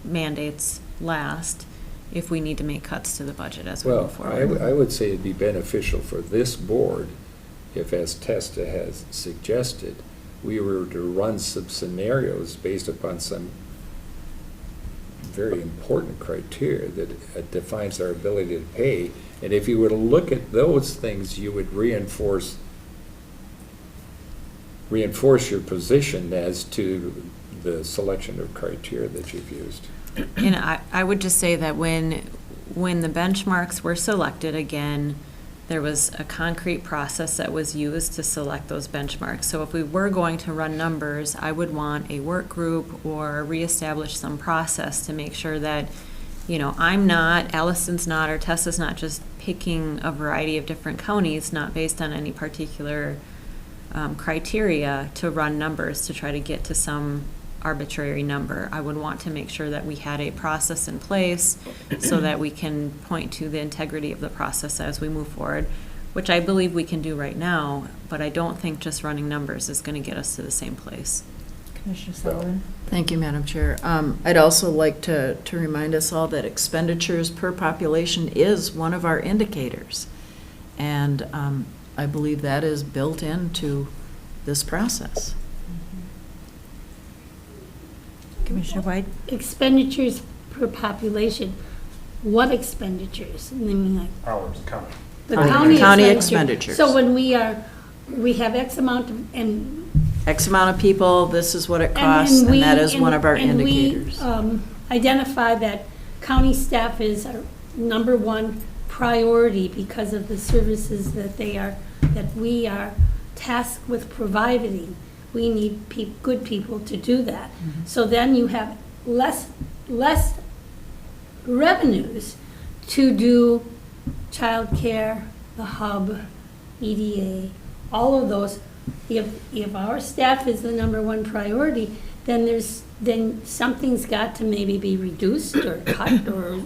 mandates last, if we need to make cuts to the budget as we Well, move forward. I would say it'd be beneficial for this board if, as Testa has suggested, we were to run some scenarios based upon some very important criteria that defines our ability to pay. And if you were to look at those things, you would reinforce your position as to the selection of criteria that you've used. And I would just say that when the benchmarks were selected, again, there was a concrete process that was used to select those benchmarks. So if we were going to run numbers, I would want a work group or reestablish some process to make sure that, I'm not, Allison's not, or Tessa's not just picking a variety of different counties, not based on any particular criteria to run numbers to try to get to some arbitrary number. I would want to make sure that we had a process in place so that we can point to the integrity of the process as we move forward, which I believe we can do right now, but I don't think just running numbers is going to get us to the same place. Commissioner Sullivan? Thank you, Madam Chair. I'd also like to remind us all that expenditures per population is one of our indicators. And I believe that is built into this process. Commissioner White? Expenditures per population, what expenditures? I mean, like, Hours counting. the County county expenditures. So when we have X amount and. X amount of people, this is what it costs, and that is one of our indicators. And we identify that county staff is our number one priority because of the services that we are tasked with providing. We need good people to do that. Mm-hmm. So then you have less revenues to do childcare, the hub, EDA, all of those. If our staff is the number one priority, then something's got to maybe be reduced or cut or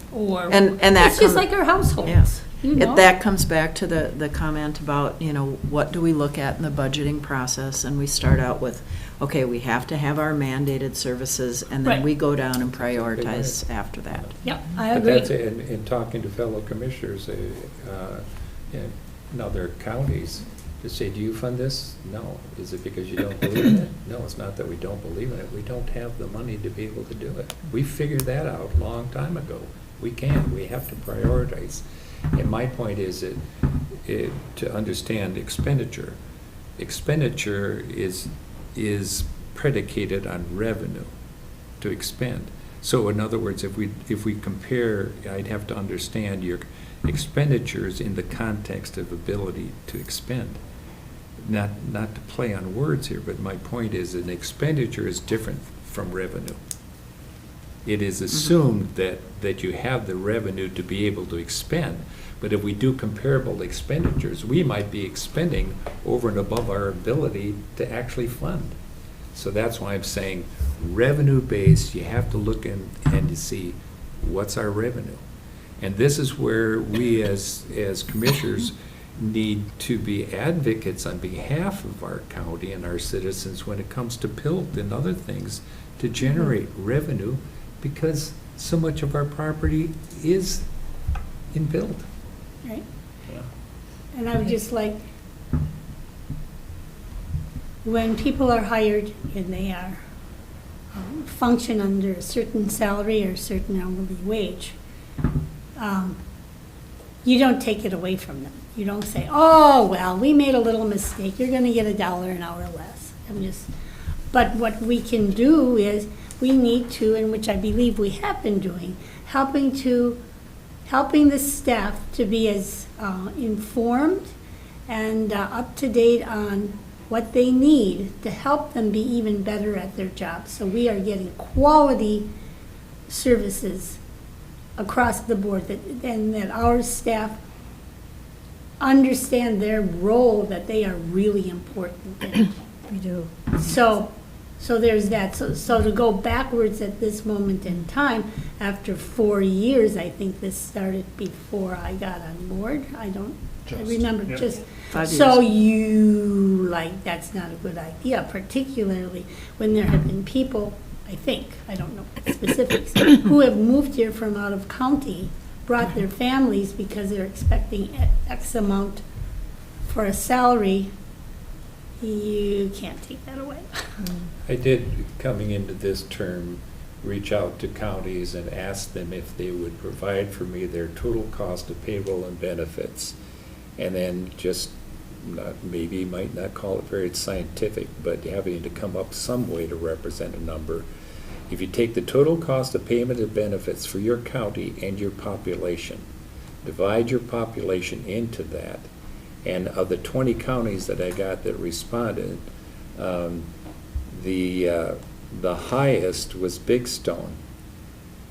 And that it's just like our households. Yes. You know? That comes back to the comment about, what do we look at in the budgeting process? And we start out with, okay, we have to have our mandated services, and then Right. we go down and prioritize after that. Yep, I But agree. that's, in talking to fellow commissioners in other counties, to say, do you fund this? No. Is it because you don't believe in it? No, it's not that we don't believe in it. We don't have the money to be able to do it. We figured that out a long time ago. We can't. We have to prioritize. And my point is to understand expenditure. Expenditure is predicated on revenue to expend. So in other words, if we compare, I'd have to understand your expenditures in the context of ability to expend. Not to play on words here, but my point is an expenditure is different from revenue. It is assumed that you have the revenue to be able to expend. But if we do comparable expenditures, we might be expending over and above our ability to actually fund. So that's why I'm saying revenue-based, you have to look and to see what's our revenue. And this is where we as commissioners need to be advocates on behalf of our county and our citizens when it comes to PILT and other things to generate revenue, because so much of our property is in PILT. Right. And I would just like, when people are hired and they are function under a certain salary or a certain hourly wage, you don't take it away from them. You don't say, oh, well, we made a little mistake, you're gonna get $1 an hour less. But what we can do is, we need to, and which I believe we have been doing, helping the staff to be as informed and up to date on what they need to help them be even better at their jobs. So we are getting quality services across the board, and that our staff understand their role, that they are really important in. We do. So there's that. So to go backwards at this moment in time, after 4 years, I think this started before I got on board. I remember, Yep. just, 5 so years. you, like, that's not a good idea, particularly when there have been people, I think, I don't know specifics, who have moved here from out of county, brought their families because they're expecting X amount for a salary. You can't take that away. I did, coming into this term, reach out to counties and ask them if they would provide for me their total cost of payroll and benefits. And then just, maybe might not call it very scientific, but having to come up some way to represent a number. If you take the total cost of payment and benefits for your county and your population, divide your population into that, and of the 20 counties that I got that responded, the highest was Big Stone.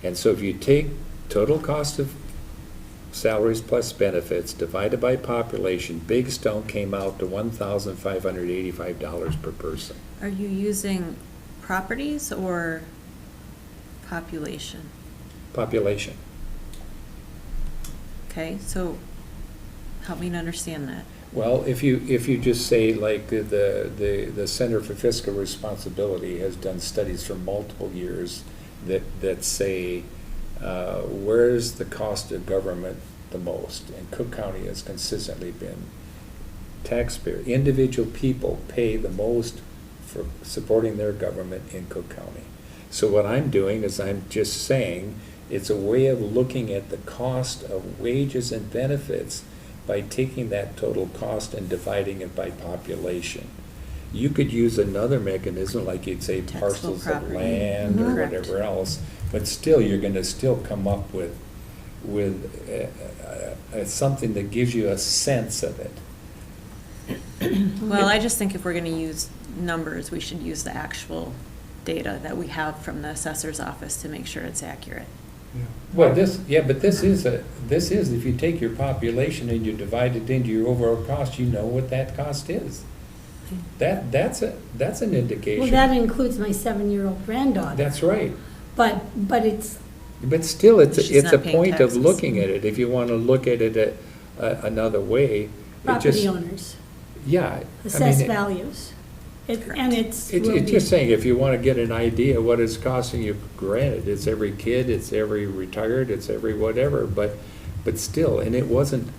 And so if you take total cost of salaries plus benefits divided by population, Big Stone came out to $1,585 per person. Are you using properties or population? Population. Okay, so help me to understand that. Well, if you just say, like, the Center for Fiscal Responsibility has done studies for multiple years that say, where's the cost of government the most? And Cook County has consistently been taxpayer. Individual people pay the most for supporting their government in Cook County. So what I'm doing is I'm just saying it's a way of looking at the cost of wages and benefits by taking that total cost and dividing it by population. You could use another mechanism, like you'd say Taxable parcels of property. land or Correct. whatever else, but still, you're gonna still come up with something that gives you a sense of it. Well, I just think if we're gonna use numbers, we should use the actual data that we have from the assessor's office to make sure it's accurate. Well, this is, if you take your population and you divide it into your overall cost, you know what that cost is. That's an indication. Well, that includes my 7-year-old granddaughter, That's right. but it's, But still, it's She's a not paying point of taxes. looking at it. If you want to look at it another way, it property just, owners, yeah. I assessed mean, values. And it's. It's will be- just saying, if you want to get an idea what it's costing you, granted, it's every kid, it's every retired, it's every whatever, but still, and it wasn't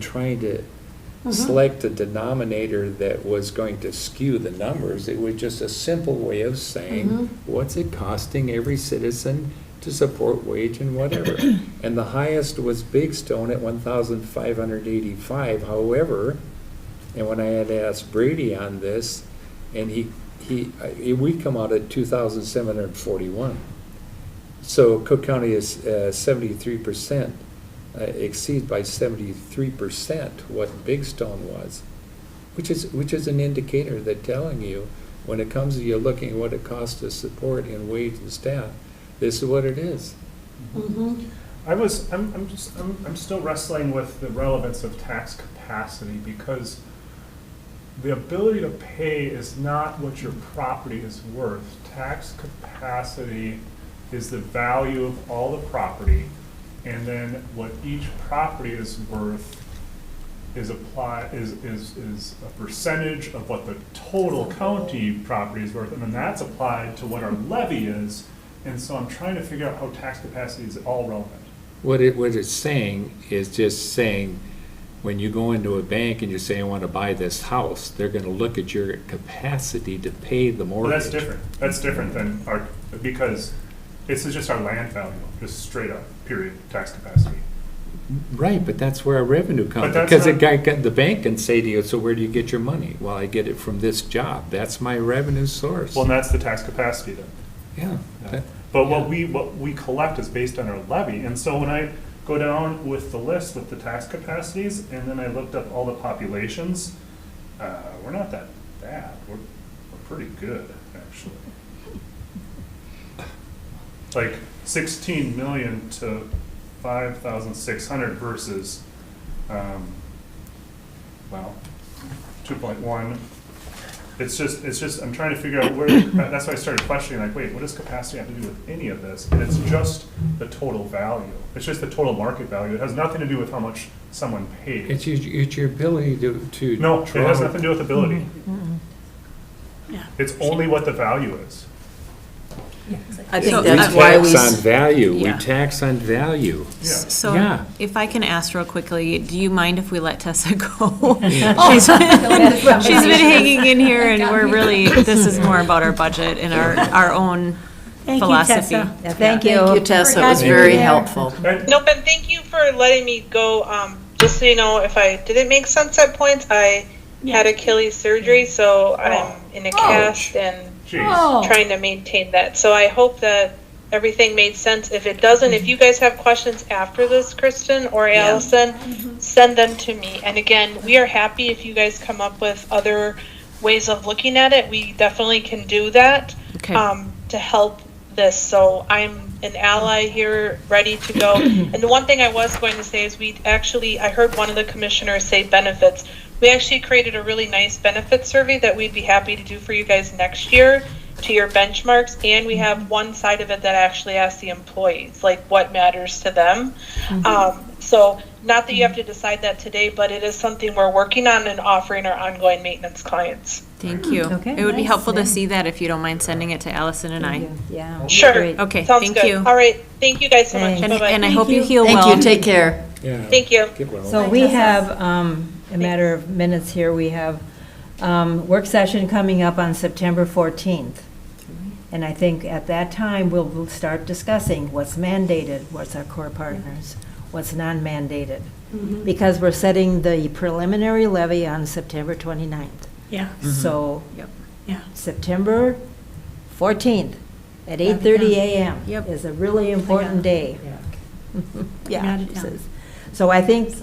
trying to select a denominator that was going to skew the numbers. It was just a simple way of saying, what's it costing every citizen to support wage and whatever? And the highest was Big Stone at $1,585. However, and when I had asked Brady on this, and we come out at 2,741. So Cook County is 73%, exceeds by 73% what Big Stone was, which is an indicator that telling you, when it comes to you looking at what it costs to support in wage and staff, this is what it is. I'm still wrestling with the relevance of tax capacity, because the ability to pay is not what your property is worth. Tax capacity is the value of all the property, and then what each property is worth is a percentage of what the total county property is worth, and then that's applied to what our levy is. And so I'm trying to figure out how tax capacity is all relevant. What it's saying is just saying, when you go into a bank and you say, I want to buy this house, they're going to look at your capacity to pay the Well, mortgage. that's different. That's different than because this is just our land value, just straight up, period, tax capacity. Right, but that's where our revenue comes, But that's because not- the bank can say to you, so where do you get your money? Well, I get it from this job. That's my revenue source. Well, and that's the tax capacity then. Yeah. that- But yeah. what we collect is based on our levy. And so when I go down with the list with the tax capacities, and then I looked up all the populations, we're not that bad. We're pretty good, actually. Like 16 million to 5,600 versus, 2.1 It's just, I'm trying to figure out where, that's why I started questioning, like, wait, what does capacity have to do with any of this? And it's just the total value. It's just the total market value. It has nothing to do with how much someone pays. It's your ability to. No, it has draw- nothing to do with ability. Yeah. It's only what the value is. I think So that's We why we. tax on value, we Yeah. tax on value. Yeah. So Yeah. if I can ask real quickly, do you mind if we let Tessa go? Yeah. She's been hanging in here and we're really, this is more about our budget and our own Thank you, philosophy. Tessa. Yeah, thank you. Thank you, Tessa, it was Thank you. very Yeah. helpful. And Nope, and thank you for letting me go. Just so you know, if I didn't make sense at points, I had Achilles surgery, so I'm in a cast and geez. Oh. trying to maintain that. So I hope that everything made sense. If it doesn't, if you guys have questions after this, Kristen or Allison, send them to me. And again, we are happy if you guys come up with other ways of looking at it. We definitely can do that Okay. to help this. So I'm an ally here, ready to go. And the one thing I was going to say is I heard one of the commissioners say benefits. We actually created a really nice benefit survey that we'd be happy to do for you guys next year to your benchmarks. And we have one side of it that actually asks the employees, like what matters to them. So not that you have to decide that today, but it is something we're working on and offering our ongoing maintenance clients. Thank you. Okay, It would be nice, helpful to yeah. see that if you don't mind sending it to Allison and I. Yeah. Sure. Great. Okay, Sounds thank good. you. All right. Thank you guys so much. Thanks. And Bye-bye. I hope you heal Thank well. you, take care. Yeah. Thank you. Get well. So we have, a matter of minutes here, we have work session coming up on September 14th. And I think at that time, we'll start discussing what's mandated, what's our core partners, what's non-mandated. Because we're setting the preliminary levy on September 29th. Yeah, So yeah. September 14th at Got it 8:30 down. a.m. Yep. is a really important day. Yeah. Got it it down. says. So I think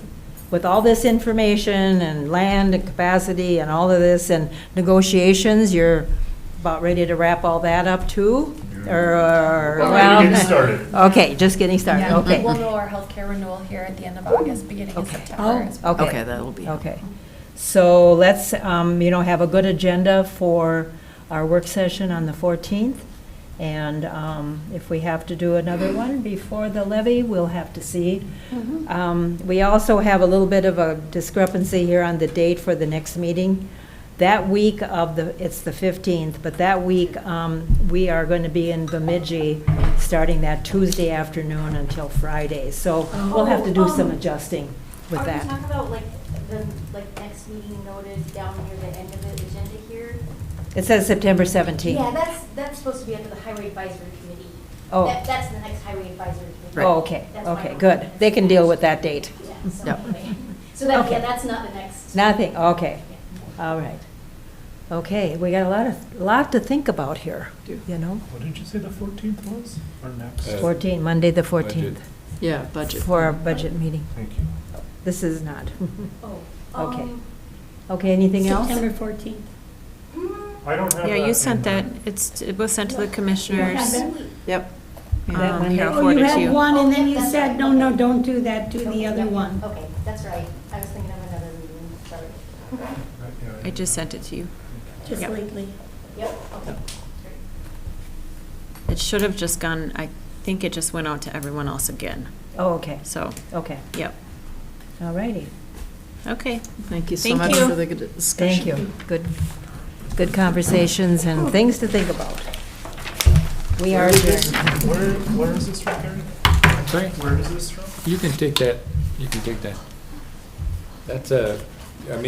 with all this information and land and capacity and all of this and negotiations, you're about ready to wrap all that up too? Or, Well, we're getting started. Okay, just getting started, Yeah, okay. we'll know our healthcare renewal here at the end of August, beginning of Okay. September. as well. Okay, that'll be. Okay. So let's, have a good agenda for our work session on the 14th. And if we have to do another one before the levy, we'll have to see. We also have a little bit of a discrepancy here on the date for the next meeting. That week of it's the 15th, but that week, we are going to be in Bemidji, starting that Tuesday afternoon until Friday. So we'll have to do some adjusting with Are that. we talking about the next meeting noted down near the end of the agenda here? It says September 17th. Yeah, that's supposed to be under the Highway Advisory Committee. Oh. That's the next Highway Advisory Committee. Oh, okay, That's my okay, own- good. They can deal with that date. Yeah, so Yep. anyway. So that, Okay. yeah, that's not the next. Nothing, okay, Yeah. all right. Okay, we got a lot to think about here, you know? What did you say the 14th was? Or next? 14, Monday, the 14th, Yeah, budget. for our budget meeting. Thank you. This is not. Oh. Okay. Okay, anything else? September 14th. I don't have that. Yeah, you in sent my- that. It was sent to the commissioners. Yep. That Monday? Here, I'll Oh, forward you it to had you. one, and then you That's said, right. no, don't do that, do the Okay, other yeah, one. Okay, that's right. I was thinking of another meeting, sorry. Yeah, I just sent it to you. Just Yep. lately. Yep, okay. It should have just gone, I think it just went out to everyone else again. Oh, okay, So, okay, yep. all righty. Okay. Thank you so Thank much you. for the good discussion. Thank you. Good conversations and things to think about. We are adjourned. Where is this from, Gary? Sorry? Where is this from? You can take that, you can take that. That's I mean,